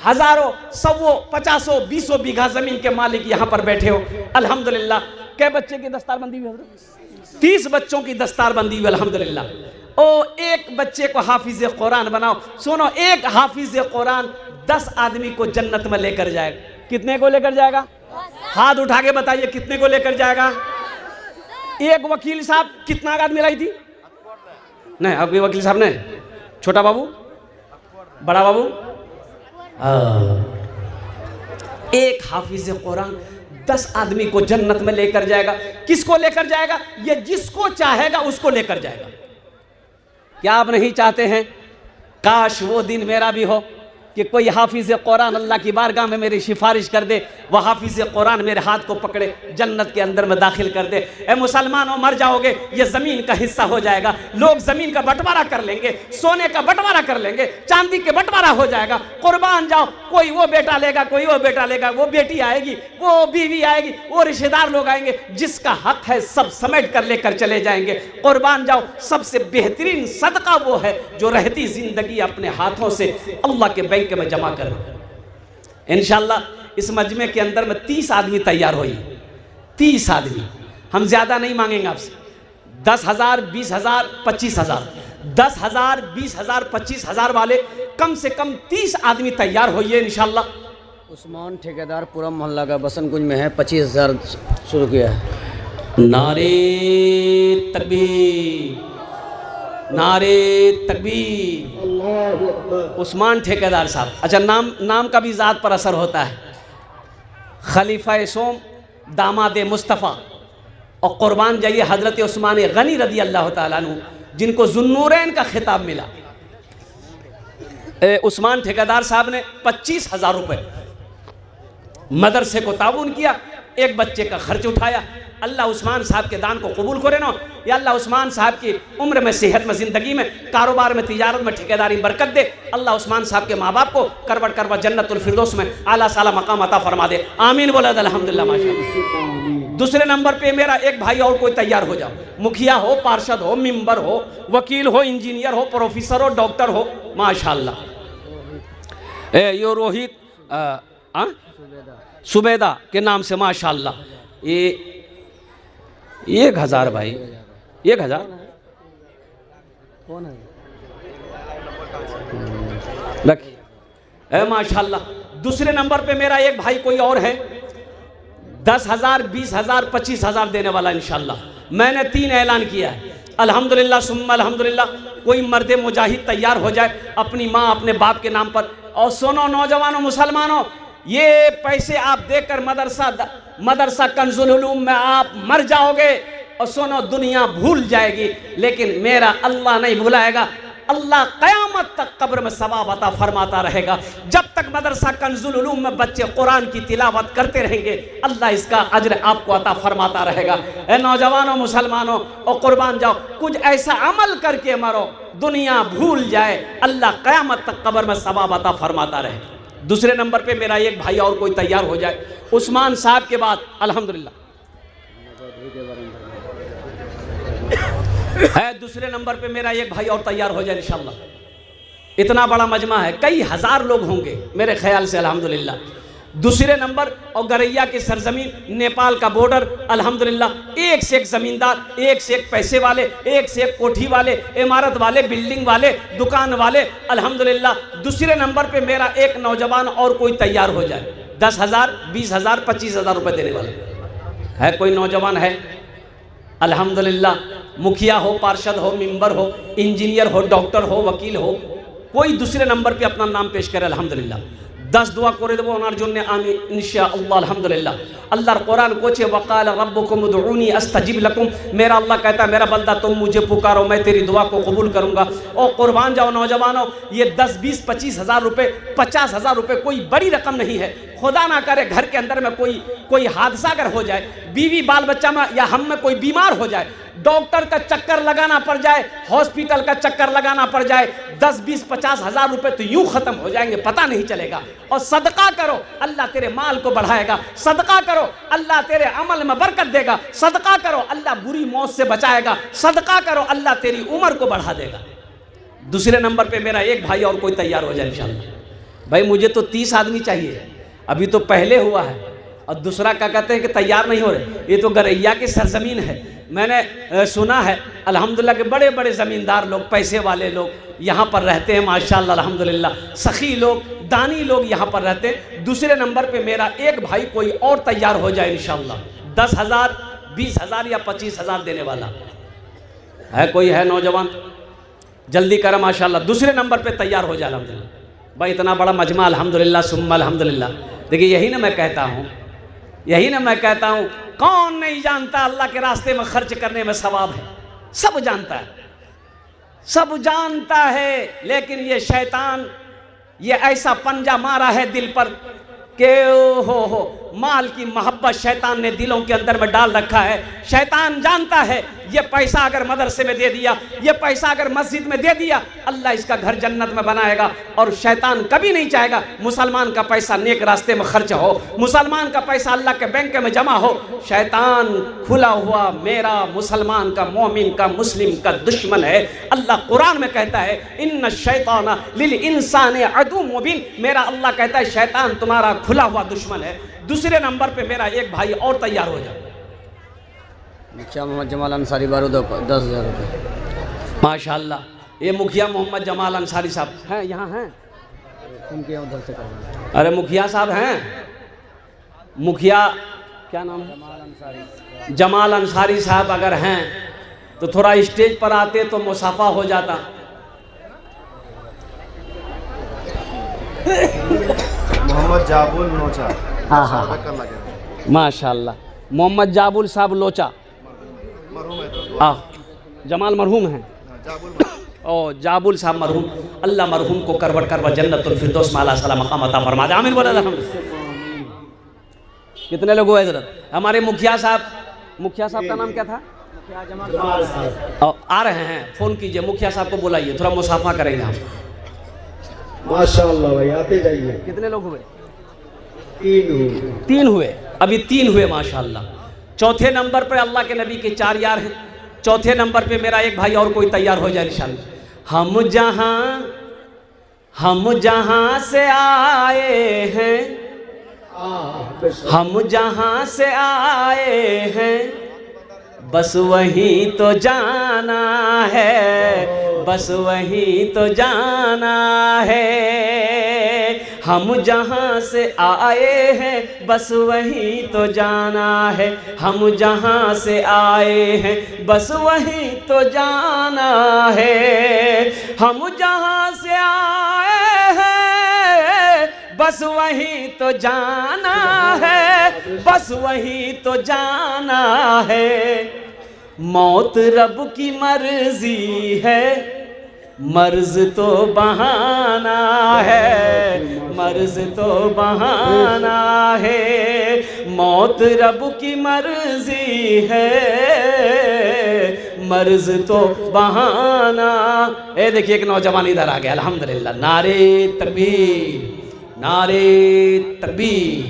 हजारों, सौ, 50, 20 बीघा जमीन के मालिक यहाँ पर बैठे हो, अल्हम्दुलिल्लाह। कै बच्चे की दस्तारबंदी हुई? 30 बच्चों की दस्तारबंदी हुई, अल्हम्दुलिल्लाह। ओ एक बच्चे को हाफिज कुरान बनाओ। सुनो, एक हाफिज कुरान 10 आदमी को जन्नत में लेकर जाएगा। कितने को लेकर जाएगा? हाथ उठा के बताइए कितने को लेकर जाएगा? एक वकील साहब कितना आदमी लाई थी? नहीं, आपके वकील साहब ने, छोटा बाबू, बड़ा बाबू, एक हाफिज कुरान 10 आदमी को जन्नत में लेकर जाएगा। किसको लेकर जाएगा? ये जिसको चाहेगा उसको लेकर जाएगा। क्या आप नहीं चाहते हैं काश वो दिन मेरा भी हो कि कोई हाफिज कुरान अल्लाह की बारगाह में मेरी सिफारिश कर दे, वह हाफिज कुरान मेरे हाथ को पकड़े जन्नत के अंदर में दाखिल कर दे। ए मुसलमानों, मर जाओगे ये ज़मीन का हिस्सा हो जाएगा। लोग ज़मीन का बंटवारा कर लेंगे, सोने का बंटवारा कर लेंगे, चांदी के बंटवारा हो जाएगा। कुर्बान जाओ, कोई वो बेटा लेगा, कोई वो बेटा लेगा, वो बेटी आएगी, वो बीवी आएगी, वो रिश्तेदार लोग आएंगे। जिसका हक है सब समेट कर लेकर चले जाएंगे। कुर्बान जाओ, सबसे बेहतरीन सदका वो है जो रहती ज़िंदगी अपने हाथों से अल्लाह के बैंक में जमा कर। इंशाअल्लाह इस मजमे के अंदर में 30 आदमी तैयार हुई। 30 आदमी, हम ज्यादा नहीं मांगेंगे आपसे। 10,000, 20,000, 25,000, 10,000, 20,000, 25,000 वाले कम से कम 30 आदमी तैयार होइए इंशाअल्लाह। उस्मान ठेकेदार पूरा मोहल्ला का बसंत कुंज में है, 25,000 शुरू किया है। नारे तकबीर, नारे तकबीर। उस्मान ठेकेदार साहब, अच्छा नाम का भी ज़ात पर असर होता है। खलीफा सोम, दामाद मुस्तफ़ा, और कुर्बान जाइए हज़रत उस्मान गनी रदी अल्लाह ताला अन्हु, जिनको ज़ुन्नूरैन का खिताब मिला। उस्मान ठेकेदार साहब ने 25,000 रुपये मदरसे को ताउन किया, एक बच्चे का खर्च उठाया। अल्लाह उस्मान साहब के दान को कबूल करे ना। या अल्लाह उस्मान साहब की उम्र में, सेहत में, ज़िंदगी में, कारोबार में, तिजारत में, ठेकेदारी बरकत दे। अल्लाह उस्मान साहब के माँ बाप को करवट करवट जन्नतुल फिरदौस में आला साला मकाम अता फरमा दे। आमीन बोला अल्हम्दुलिल्लाह माशाअल्लाह। दूसरे नंबर पे मेरा एक भाई और कोई तैयार हो जाओ। मुखिया हो, पार्षद हो, मेंबर हो, वकील हो, इंजीनियर हो, प्रोफेसर हो, डॉक्टर हो, माशाअल्लाह। यो रोहित सुबेदा के नाम से माशाअल्लाह। ये 1,000 भाई, 1,000 कौन है? रखिए माशाअल्लाह। दूसरे नंबर पे मेरा एक भाई कोई और है, 10,000, 20,000, 25,000 देने वाला इंशाअल्लाह। मैंने 3 ऐलान किया है। अल्हम्दुलिल्लाह सुम्मा अल्हम्दुलिल्लाह। कोई मर्द मुजाहिद तैयार हो जाए अपनी माँ अपने बाप के नाम पर। और सुनो नौजवानों, मुसलमानों, ये पैसे आप देकर मदरसा कंजुल उलूम में आप मर जाओगे। और सुनो, दुनिया भूल जाएगी लेकिन मेरा अल्लाह नहीं भुलाएगा। अल्लाह क़यामत तक कब्र में सवाब अता फरमाता रहेगा। जब तक मदरसा कंजुल उलूम में बच्चे कुरान की तिलावत करते रहेंगे, अल्लाह इसका अज्र आपको अता फरमाता रहेगा। ए नौजवानों, मुसलमानों, और कुर्बान जाओ, कुछ ऐसा अमल करके मरो दुनिया भूल जाए, अल्लाह क़यामत तक कब्र में सवाब अता फरमाता रहे। दूसरे नंबर पे मेरा एक भाई और कोई तैयार हो जाए। उस्मान साहब के बाद अल्हम्दुलिल्लाह है। दूसरे नंबर पे मेरा एक भाई और तैयार हो जाए इंशाअल्लाह। इतना बड़ा मजमा है, कई हज़ार लोग होंगे मेरे ख्याल से अल्हम्दुलिल्लाह। दूसरे नंबर और गरैया की सरजमीन, नेपाल का बॉर्डर, अल्हम्दुलिल्लाह, एक से एक ज़मींदार, एक से एक पैसे वाले, एक से एक कोठी वाले, इमारत वाले, बिल्डिंग वाले, दुकान वाले, अल्हम्दुलिल्लाह। दूसरे नंबर पे मेरा एक नौजवान और कोई तैयार हो जाए, 10,000, 20,000, 25,000 रुपये देने वाला है। कोई नौजवान है अल्हम्दुलिल्लाह, मुखिया हो, पार्षद हो, मेंबर हो, इंजीनियर हो, डॉक्टर हो, वकील हो, कोई दूसरे नंबर पे अपना नाम पेश करे अल्हम्दुलिल्लाह। 10 दुआ करे देबो ओनार जन्य आमीन इंशाअल्लाह अल्हम्दुलिल्लाह। अल्लाहर कुरान कोचे वक़ाल रब्बुकुम उदऊनी अस्तजिब लकुम। मेरा अल्लाह कहता है मेरा बंदा तुम मुझे पुकारो, मैं तेरी दुआ को कबूल करूंगा। और कुर्बान जाओ नौजवानों, ये 10, 20, 25,000 रुपये, 50,000 रुपये कोई बड़ी रकम नहीं है। खुदा ना करे घर के अंदर में कोई हादसा अगर हो जाए, बीवी बाल बच्चा में या हम में कोई बीमार हो जाए, डॉक्टर का चक्कर लगाना पड़ जाए, हॉस्पिटल का चक्कर लगाना पड़ जाए, 10, 20, 50,000 रुपये तो यूं खत्म हो जाएंगे, पता नहीं चलेगा। और सदका करो, अल्लाह तेरे माल को बढ़ाएगा। सदका करो, अल्लाह तेरे अमल में बरकत देगा। सदका करो, अल्लाह बुरी मौत से बचाएगा। सदका करो, अल्लाह तेरी उम्र को बढ़ा देगा। दूसरे नंबर पे मेरा एक भाई और कोई तैयार हो जाए इंशाअल्लाह। भाई मुझे तो 30 आदमी चाहिए, अभी तो पहले हुआ है, और दूसरा क्या कहते हैं कि तैयार नहीं हो रहे। ये तो गरैया की सरजमीन है। मैंने सुना है अल्हम्दुलिल्लाह के बड़े बड़े ज़मींदार लोग, पैसे वाले लोग यहाँ पर रहते हैं माशाअल्लाह अल्हम्दुलिल्लाह, सखी लोग, दानी लोग यहाँ पर रहते हैं। दूसरे नंबर पे मेरा एक भाई कोई और तैयार हो जाए इंशाअल्लाह, 10,000, 20,000 या 25,000 देने वाला है, कोई है नौजवान जल्दी करें माशाअल्लाह, दूसरे नंबर पे तैयार हो जाए अल्हम्दुलिल्लाह। भाई इतना बड़ा मजमा अल्हम्दुलिल्लाह सुम्मा अल्हम्दुलिल्लाह। देखिए यही ना मैं कहता हूँ, यही ना मैं कहता हूँ, कौन नहीं जानता अल्लाह के रास्ते में खर्च करने में सवाब है, सब जानता है, सब जानता है। लेकिन ये शैतान ये ऐसा पंजा मारा है दिल पर कि हो माल की मोहब्बत शैतान ने दिलों के अंदर में डाल रखा है। शैतान जानता है ये पैसा अगर मदरसे में दे दिया, ये पैसा अगर मस्जिद में दे दिया, अल्लाह इसका घर जन्नत में बनाएगा। और शैतान कभी नहीं चाहेगा मुसलमान का पैसा नेक रास्ते में खर्च हो, मुसलमान का पैसा अल्लाह के बैंक में जमा हो। शैतान खुला हुआ मेरा मुसलमान का, मोमिन का, मुस्लिम का दुश्मन है। अल्लाह कुरान में कहता है इन्न शैतान लिल इंसान अदु मुबिन, मेरा अल्लाह कहता है शैतान तुम्हारा खुला हुआ दुश्मन है। दूसरे नंबर पे मेरा एक भाई और तैयार हो जाए। मुखिया मोहम्मद जमाल अंसारी बारूद 10,000 रुपये। माशाअल्लाह ये मुखिया मोहम्मद जमाल अंसारी साहब हैं, यहाँ हैं, उनके उधर से करना। अरे मुखिया साहब हैं, मुखिया क्या नाम है, जमाल अंसारी साहब अगर हैं तो थोड़ा स्टेज पर आते तो मुसाफा हो जाता। मोहम्मद जाबुल लोचा। हाँ हाँ माशाअल्लाह, मोहम्मद जाबुल साहब लोचा, जमाल मरहूम हैं, ओ जाबुल साहब मरहूम, अल्लाह मरहूम को करवट करवा जन्नतुल फिरदौस में आला सला मकाम अता फरमा दे, आमीन बोला अल्हम्दुलिल्लाह। कितने लोग हुए हजरत? हमारे मुखिया साहब का नाम क्या था? आ रहे हैं, फोन कीजिए, मुखिया साहब को बुलाइए, थोड़ा मुसाफा करेंगे हम। माशाअल्लाह भाई आते जाइए। कितने लोग हुए? 3 हुए, अभी 3 हुए माशाअल्लाह। चौथे नंबर पर अल्लाह के नबी के 4 यार हैं। चौथे नंबर पे मेरा एक भाई और कोई तैयार हो जाए इंशाअल्लाह। हम जहां से आए हैं, हम जहां से आए हैं, बस वहीं तो जाना है, बस वहीं तो जाना है। हम जहाँ से आए हैं बस वहीं तो जाना है, हम जहाँ से आए हैं बस वहीं तो जाना है। हम जहाँ से आए हैं बस वहीं तो जाना है, बस वहीं तो जाना है। मौत रब की मर्जी है, मर्ज तो बहाना है, मर्ज तो बहाना है। मौत रब की मर्जी है, मर्ज तो बहाना। ए देखिए एक नौजवान इधर आ गया अल्हम्दुलिल्लाह। नारे तकबीर, नारे तकबीर,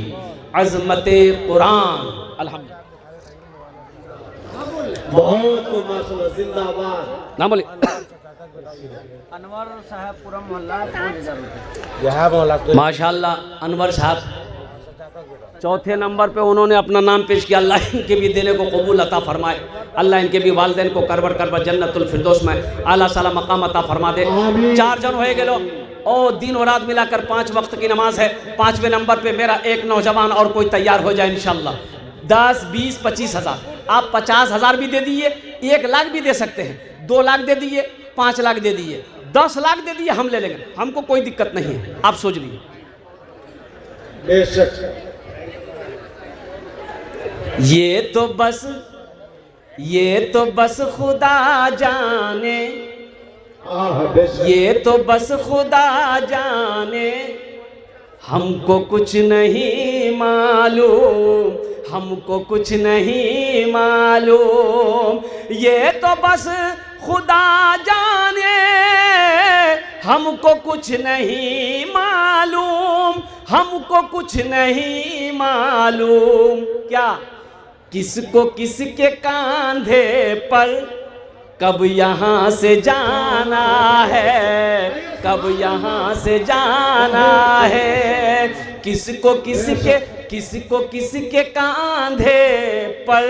अज़मते कुरान अल्हम्दुलिल्लाह। बहुत माशाअल्लाह, जिंदाबाद। ना बोले अनवर साहब पूरा मोहल्ला 5,000 रुपये। माशाअल्लाह अनवर साहब चौथे नंबर पे उन्होंने अपना नाम पेश किया। अल्लाह इनके भी देने को कबूल अता फरमाए, अल्लाह इनके भी वालिदैन को करवर करवर जन्नतुल फिरदौस में आला साला मकाम अता फरमा दे। 4 जन होए गेलो और दिन और रात मिलाकर 5 वक्त की नमाज है। 5वें नंबर पे मेरा एक नौजवान और कोई तैयार हो जाए इंशाअल्लाह। 10, 20, 25,000, आप 50,000 भी दे दिए, 1 लाख भी दे सकते हैं, 2 लाख दे दिए, 5 लाख दे दिए, 10 लाख दे दिए, हम ले लेंगे, हमको कोई दिक्कत नहीं है, आप सोच लीजिए। बेशक ये तो बस खुदा जाने, ये तो बस खुदा जाने, हमको कुछ नहीं मालूम, हमको कुछ नहीं मालूम। ये तो बस खुदा जाने, हमको कुछ नहीं मालूम, हमको कुछ नहीं मालूम। क्या किसको किसके कांधे पर कब यहाँ से जाना है, कब यहाँ से जाना है। किसको किसके कांधे पर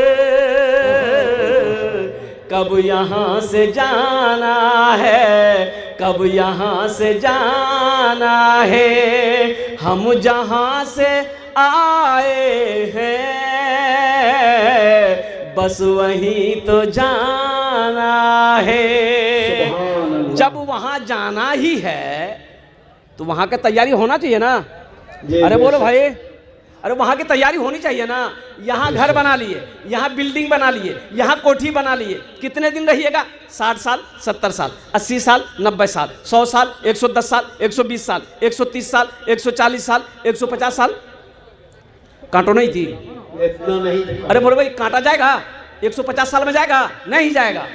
कब यहाँ से जाना है, कब यहाँ से जाना है, हम जहाँ से आए हैं बस वहीं तो जाना है। जब वहाँ जाना ही है तो वहाँ की तैयारी होना चाहिए ना। अरे बोलो भाई, अरे वहाँ की तैयारी होनी चाहिए ना। यहाँ घर बना लिए, यहाँ बिल्डिंग बना लिए, यहाँ कोठी बना लिए, कितने दिन रहिएगा? 60 साल, 70 साल, 80 साल, 90 साल, 100 साल, 110 साल, 120 साल, 130 साल, 140 साल, 150 साल। कांटो नहीं थी, इतना नहीं। अरे बोलो भाई, कांटा जाएगा? 150 साल में जाएगा? नहीं जाएगा।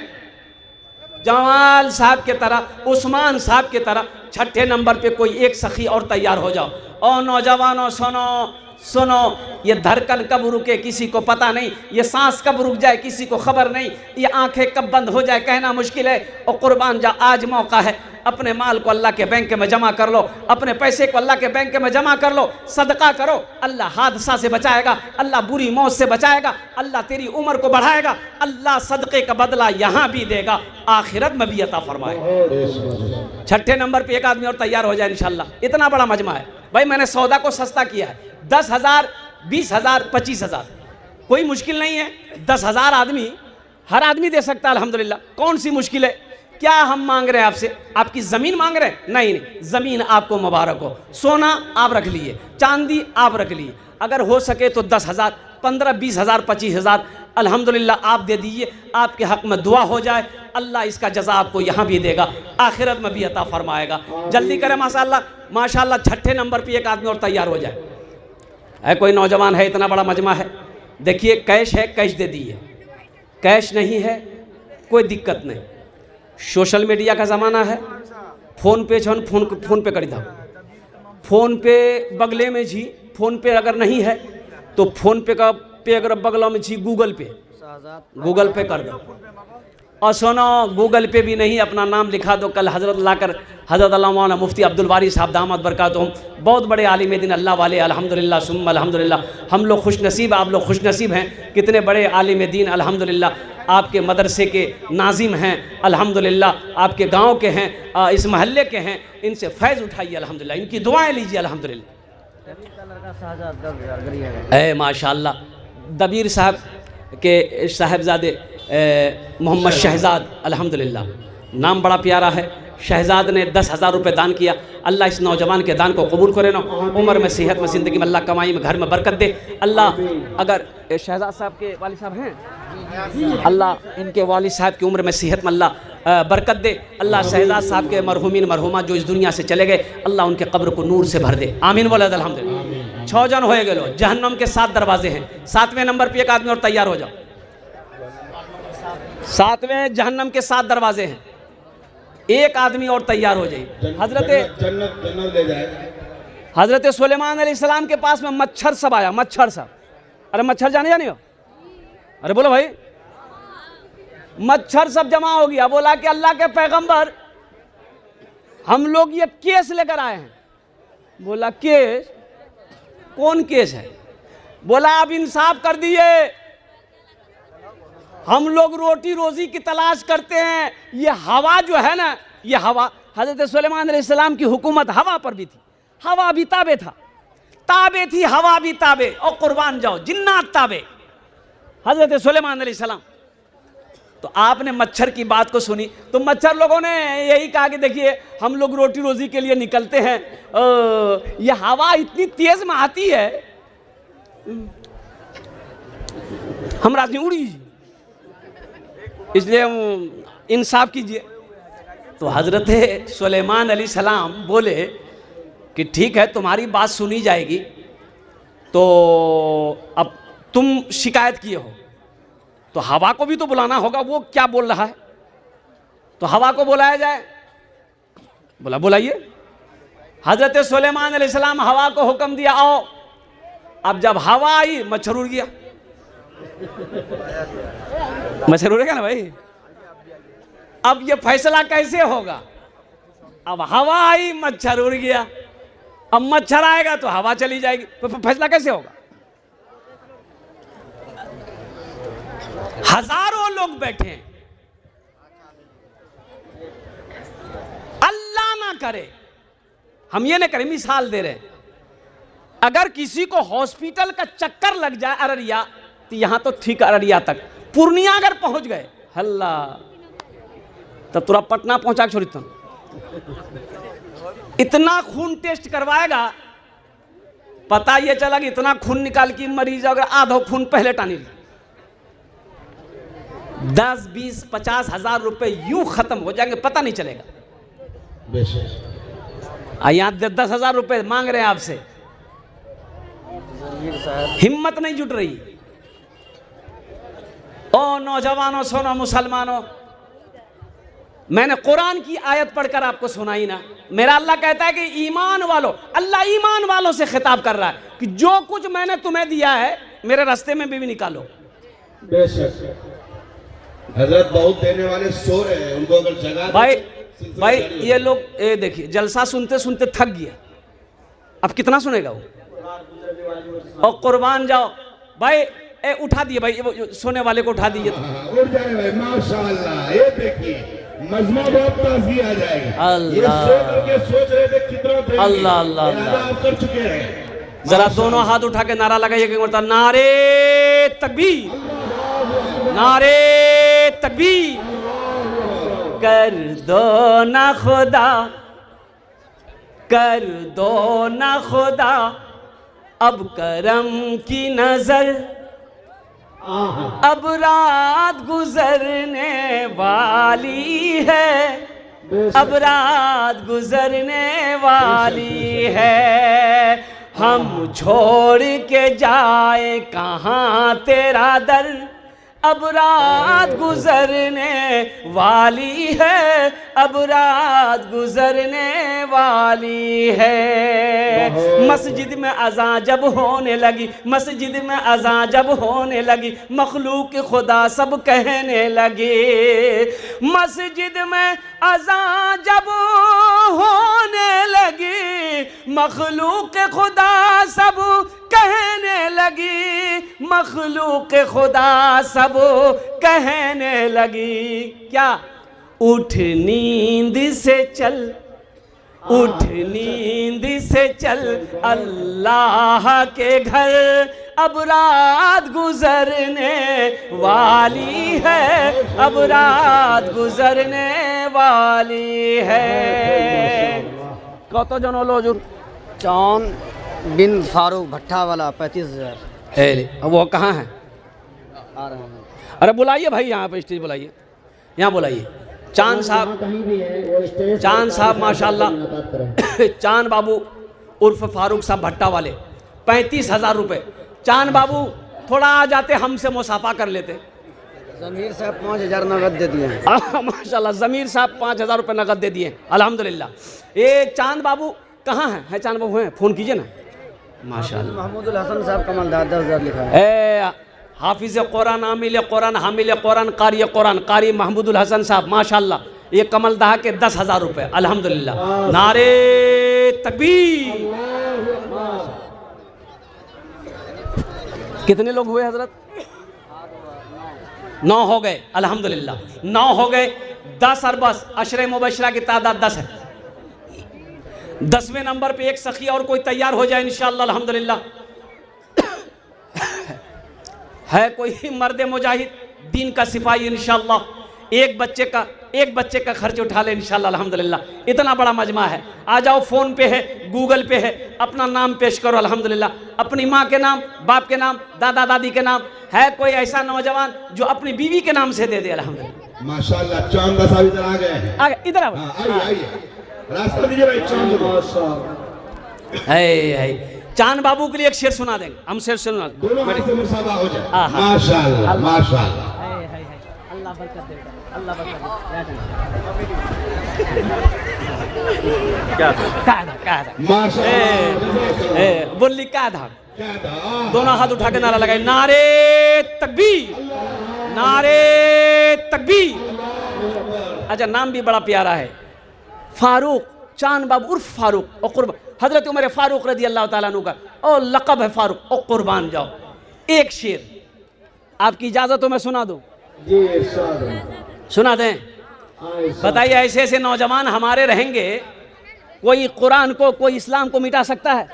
जमाल साहब के तरह, उस्मान साहब के तरह छठे नंबर पे कोई एक सखी और तैयार हो जाओ। और नौजवानों सुनो सुनो, ये धड़कन कब रुके किसी को पता नहीं, ये सांस कब रुक जाए किसी को खबर नहीं, ये आंखें कब बंद हो जाए कहना मुश्किल है। और कुर्बान जा, आज मौका है, अपने माल को अल्लाह के बैंक में जमा कर लो, अपने पैसे को अल्लाह के बैंक में जमा कर लो, सदका करो, अल्लाह हादसा से बचाएगा, अल्लाह बुरी मौत से बचाएगा, अल्लाह तेरी उम्र को बढ़ाएगा, अल्लाह सदक़े का बदला यहाँ भी देगा, आखिरत में भी अता फरमाएगा। छठे नंबर पे एक आदमी और तैयार हो जाए इंशाल्लाह। इतना बड़ा मजमा है भाई, मैंने सौदा को सस्ता किया है। 10,000, 20,000, 25,000, कोई मुश्किल नहीं है। 10,000 आदमी, हर आदमी दे सकता है अल्हम्दुलिल्लाह। कौन सी मुश्किल है? क्या हम मांग रहे हैं आपसे? आपकी ज़मीन मांग रहे हैं? नहीं नहीं, ज़मीन आपको मुबारक हो। सोना आप रख लिए, चांदी आप रख लिए, अगर हो सके तो 10,000, 15, 20,000, 25,000 अल्हम्दुलिल्लाह आप दे दीजिए। आपके हक़ में दुआ हो जाए, अल्लाह इसका जज़ा आपको यहाँ भी देगा, आखिरत में भी अता फरमाएगा। जल्दी करें माशाअल्लाह, माशाअल्लाह। छठे नंबर पे एक आदमी और तैयार हो जाए। है कोई नौजवान है, इतना बड़ा मजमा है, देखिए कैश है, कैश दे दीजिए। कैश नहीं है कोई दिक्कत नहीं, सोशल मीडिया का ज़माना है, फ़ोन पे छन फ़ोन पे कर दो, फ़ोन पे बगले में जी, फ़ोन पे अगर नहीं है तो फ़ोन पे का पे अगर बगलों में जी गूगल पे कर दो। और सुनो, गूगल पे भी नहीं, अपना नाम लिखा दो। कल हज़रत लाकर हज़रत अल्लामा मुफ्ती अब्दुल बारी साहब दामद बरकातुहुम, बहुत बड़े आलिम दिन अल्लाह वाले, अल्हम्दुलिल्लाह सुम्मा अल्हम्दुलिल्लाह। हम लोग खुशनसीब, आप लोग खुशनसीब हैं, कितने बड़े आलिम दीन अल्हम्दुलिल्लाह। आपके मदरसे के नाजिम हैं अल्हम्दुलिल्लाह, आपके गाँव के हैं, इस महल्ले के हैं, इनसे फैज़ उठाइए अल्हम्दुलिल्लाह, इनकी दुआएँ लीजिए अल्हम्दुलिल्लाह। ए माशाअल्लाह, दबीर साहब के साहबजादे मोहम्मद शहजाद, अल्हम्दुलिल्लाह, नाम बड़ा प्यारा है। शहजाद ने 10,000 रुपये दान किया। अल्लाह इस नौजवान के दान को कबूल करे ना, उम्र में, सेहत में, ज़िंदगी में, अल्लाह कमाई में, घर में बरकत दे अल्लाह। अगर शहजाद साहब के वालिद साहब हैं, अल्लाह इनके वालिद साहब की उम्र में, सेहत में अल्लाह बरकत दे अल्लाह। शहजाद साहब के मरहूमीन मरहूमा जो इस दुनिया से चले गए, अल्लाह उनके कब्र को नूर से भर दे, आमीन बोला अल्हम्दुलिल्लाह। 6 जन होए गए लो, जहन्नम के 7 दरवाजे हैं। 7वें नंबर पर एक आदमी और तैयार हो जाओ। 7वें जहन्नम के 7 दरवाजे हैं, एक आदमी और तैयार हो जाए। हजरत सुलेमान अलैहिस्सलाम के पास में मच्छर सब आया, मच्छर सब। अरे मच्छर जाने हो? अरे बोलो भाई, मच्छर सब जमा हो गया। बोला कि अल्लाह के पैगंबर, हम लोग ये केस लेकर आए हैं। बोला केस? कौन केस है? बोला आप इंसाफ कर दिए, हम लोग रोटी रोजी की तलाश करते हैं। ये हवा जो है ना, ये हवा, हज़रत सुलेमान अलैहिस्सलाम की हुकूमत हवा पर भी थी, हवा भी ताबे था, ताबे थी, हवा भी ताबे, और कुर्बान जाओ जिन्नात ताबे, हज़रत सुलेमान अलैहिस्सलाम। तो आपने मच्छर की बात को सुनी तो मच्छर लोगों ने यही कहा कि देखिए हम लोग रोटी रोजी के लिए निकलते हैं, ये हवा इतनी तेज में आती है, हम रात में उड़ी, इसलिए इंसाफ कीजिए। तो हज़रत सुलेमान अलैहिस्सलाम बोले कि ठीक है, तुम्हारी बात सुनी जाएगी, तो अब तुम शिकायत किए हो तो हवा को भी तो बुलाना होगा, वो क्या बोल रहा है, तो हवा को बुलाया जाए। बोला बुलाइए। हज़रत सुलेमान अलैहिस्सलाम हवा को हुक्म दिया, आओ। अब जब हवा आई, मच्छर उड़ गया। मच्छर उड़ेगा ना भाई। अब ये फैसला कैसे होगा? अब हवा आई, मच्छर उड़ गया, अब मच्छर आएगा तो हवा चली जाएगी, तो फैसला कैसे होगा? हजारों लोग बैठे हैं, करे, हम ये नहीं करें, मिसाल दे रहे हैं। अगर किसी को हॉस्पिटल का चक्कर लग जाए अररिया, तो यहां तो ठीक अररिया तक, पूर्णिया अगर पहुंच गए हल्ला, तब तुरा पटना पहुंचा के छोड़ी तुम। इतना खून टेस्ट करवाएगा, पता ये चला कि इतना खून निकाल के मरीज अगर आधा खून पहले टानी, 10, 20, 50 हजार रुपए यूं खत्म हो जाएंगे, पता नहीं चलेगा। यहाँ 10,000 रुपए मांग रहे हैं आपसे, हिम्मत नहीं जुट रही। ओ नौजवानों, सुनो मुसलमानों, मैंने कुरान की आयत पढ़कर आपको सुनाई ना। मेरा अल्लाह कहता है कि ईमान वालों, अल्लाह ईमान वालों से खिताब कर रहा है कि जो कुछ मैंने तुम्हें दिया है मेरे रास्ते में भी निकालो। बेशक हजरत बहुत देने वाले सो रहे हैं, उनको अगर जगा भाई ये लोग ये देखिए, जलसा सुनते सुनते थक गया, अब कितना सुनेगा वो। और कुर्बान जाओ भाई, उठा दिए भाई, सोने वाले को उठा दिए तो उठ जाए भाई, माशाअल्लाह। ये देखिए मजमा बहुत ताज़गी आ जाएगी। अल्लाह, सोच रहे थे कितना अल्लाह अल्लाह अल्लाह, आप कर चुके हैं। जरा दोनों हाथ उठा के नारा लगाइए, नारे तकबीर, नारे तकबीर। कर दो ना खुदा, कर दो ना खुदा अब करम की नजर, अब रात गुजरने वाली है, अब रात गुजरने वाली है। हम छोड़ के जाए कहाँ तेरा दर, अब रात गुजरने वाली है, अब रात गुजरने वाली है। मस्जिद में अज़ां जब होने लगी, मस्जिद में अज़ां जब होने लगी, मखलूक खुदा सब कहने लगे। मस्जिद में अज़ां जब होने लगी, मखलूक खुदा सब कहने लगी, मखलूक खुदा सब कहने लगी। क्या? उठ नींद से चल, उठ नींद से चल अल्लाह के घर, अब रात गुजरने वाली है, अब रात गुजरने वाली है। कत जन हलो हुजूर? चांद बिन फारूक भट्टा वाला 35,000। वो कहाँ है? आ रहे हैं। अरे बुलाइए भाई, यहाँ पे स्टेज बुलाइए, यहाँ बुलाइए। चांद साहब, चांद साहब माशाल्लाह, चांद बाबू उर्फ फारूक साहब भट्टा वाले, 35,000 रुपये। चांद बाबू थोड़ा आ जाते, हमसे मुसाफा कर लेते। जमीर साहब 5,000 नगद दे दिए हैं। माशाल्लाह, जमीर साहब 5,000 रुपये नगद दे दिए, अल्हम्दुलिल्लाह। ये चांद बाबू कहाँ हैं? चांद बाबू हैं? फ़ोन कीजिए ना। माशाल्लाह। महमूदुल हसन साहब कमलदार 10,000 लिखा है। हाफिज़ कुरान, आमिल कुरान, हामिल कुरान, कारी महमूदुल हसन साहब माशाल्लाह, ये कमलदाह के 10,000 रुपये, अल्हम्दुलिल्लाह। नारे तकबीर। कितने लोग हुए हजरत? 9 हो गए, अल्हम्दुलिल्लाह 9 हो गए। 10 और बस अशरे मुबशरा की तादाद 10 है। 10वें नंबर पे एक सखी और कोई तैयार हो जाए इंशाअल्लाह, अल्हम्दुलिल्लाह। है कोई मर्द मुजाहिद, दीन का सिपाही इंशाअल्लाह, एक बच्चे का खर्च उठा ले इंशाअल्लाह, अल्हम्दुलिल्लाह। इतना बड़ा मजमा है। आ जाओ, फ़ोन पे है, गूगल पे है, अपना नाम पेश करो अल्हम्दुलिल्लाह, अपनी माँ के नाम, बाप के नाम, दादा दादी के नाम। है कोई ऐसा नौजवान जो अपनी बीवी के नाम से दे दे? अल्हम्दुलिल्लाह माशाल्लाह। चांद साहब इधर आ गए हैं। आगे इधर आओ, आइए रास्ता दीजिए भाई। चांद माशाल्लाह, है चांद बाबू के लिए एक शेर सुना देंगे हम, शेर सुना दोनों हाथ से मुसाफा हो जाए। माशाल्लाह माशाल्लाह। अल्लाह बरकत दे, अल्लाह बरकत दे। क्या था माशाल्लाह। बोली क्या था? दोनों हाथ उठा के नारा लगाए, नारे तकबीर, नारे तकबीर। अच्छा, नाम भी बड़ा प्यारा है, फारूक, चांद बाबू उर्फ फारूक और कुर्बान। हजरत उमर फारूक रजी अल्लाह ताला अन्हु का और लक़ब है फारूक और कुर्बान जाओ। एक शेर आपकी इजाज़त हो मैं सुना दूँ? जी इरशाद। सुना दें? बताइए, ऐसे ऐसे नौजवान हमारे रहेंगे कोई कुरान को, कोई इस्लाम को मिटा सकता है?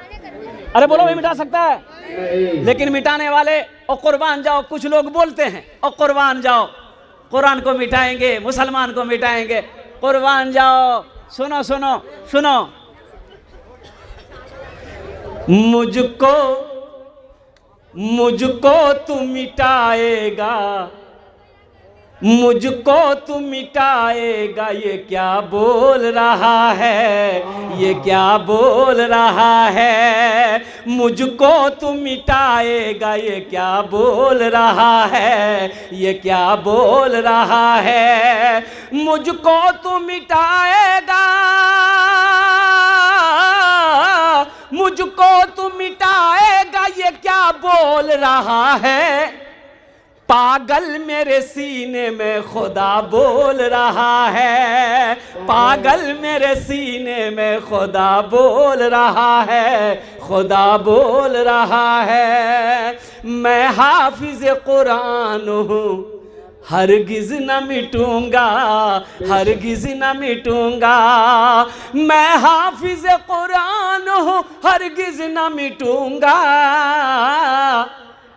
अरे बोलो भाई, मिटा सकता है? लेकिन मिटाने वाले और कुर्बान जाओ, कुछ लोग बोलते हैं और कुर्बान जाओ, कुरान को मिटाएंगे, मुसलमान को मिटाएंगे, कुर्बान जाओ। सुनो सुनो सुनो, मुझको तू मिटाएगा, मुझको तू मिटाएगा, ये क्या बोल रहा है, ये क्या बोल रहा है, मुझको तू मिटाएगा, ये क्या बोल रहा है, ये क्या बोल रहा है, मुझको तू मिटाएगा, मुझको तू मिटाएगा, ये क्या बोल रहा है, पागल मेरे सीने में खुदा बोल रहा है, पागल मेरे सीने में खुदा बोल रहा है, खुदा बोल रहा है। मैं हाफिज कुरान हूँ, हरगिज न मिटूंगा, हरगिज न मिटूंगा, मैं हाफिज कुरान हूँ, हरगिज न मिटूंगा,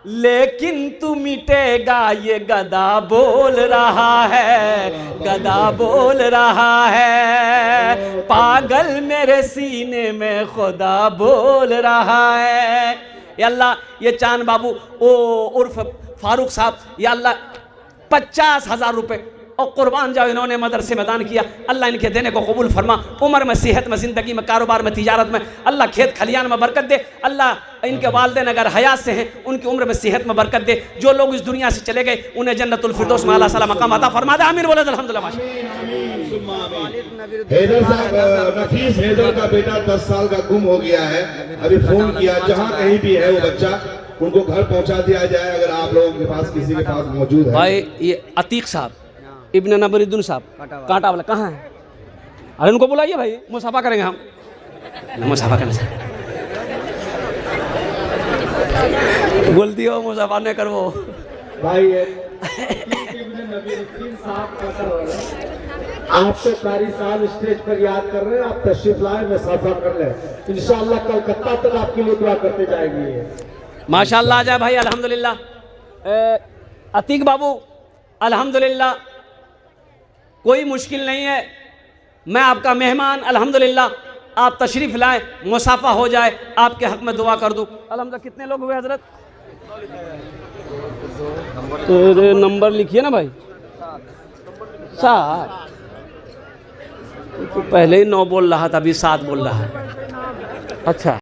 लेकिन तू मिटेगा, ये गदा बोल रहा है, गदा बोल रहा है, पागल मेरे सीने में खुदा बोल रहा है। या अल्लाह, ये चांद बाबू ओ उर्फ फारूक साहब, या अल्लाह 50,000 रुपये और कुर्बान जाओ, इन्होंने मदरसे में दान किया, अल्लाह इनके देने को कबूल फरमा, उम्र में, सेहत में, ज़िंदगी में, कारोबार में, तिजारत में, अल्लाह खेत खलियान में बरकत दे, अल्लाह इनके वालिदैन अगर हयात से हैं उनकी उम्र में, सेहत में बरकत दे, जो लोग इस दुनिया से चले गए उन्हें जन्नतुल फिरदौस में आला साला मकाम अता फरमा दे। आमीन बोले अल्हम्दुलिल्लाह। हैदर साहब, नफीस हैदर का बेटा 10 साल का गुम हो गया है, अभी फोन किया, जहाँ कहीं भी है वो बच्चा, उनको घर पहुंचा दिया जाए, अगर आप लोगों के पास किसी के पास मौजूद है। भाई ये अतीक साहब, इब्न नबरुद्दीन साहब कांटा वाला कहाँ है? अरे उनको बुलाइए भाई, मुसाफा करेंगे हम, मुसाफा करने से बोलती हो, मुसाफा नहीं करो भाई। आप तो कारी साहब स्टेज पर याद कर रहे हैं, आप तशरीफ लाए, मैं सफर कर ले, इंशाअल्लाह कलकत्ता तक आपके लिए दुआ करते जाएंगे। माशाअल्लाह। आ जाए भाई, अल्हम्दुलिल्लाह। अतीक बाबू, अल्हम्दुलिल्लाह, कोई मुश्किल नहीं है, मैं आपका मेहमान, अल्हम्दुलिल्लाह, आप तशरीफ़ लाएं, मुसाफा हो जाए, आपके हक़ में दुआ कर दूँ। अल्हम्दुलिल्लाह। कितने लोग हुए हज़रत? तो नंबर लिखिए ना भाई, 7। तो पहले ही 9 बोल रहा था, अभी 7 बोल रहा है। अच्छा।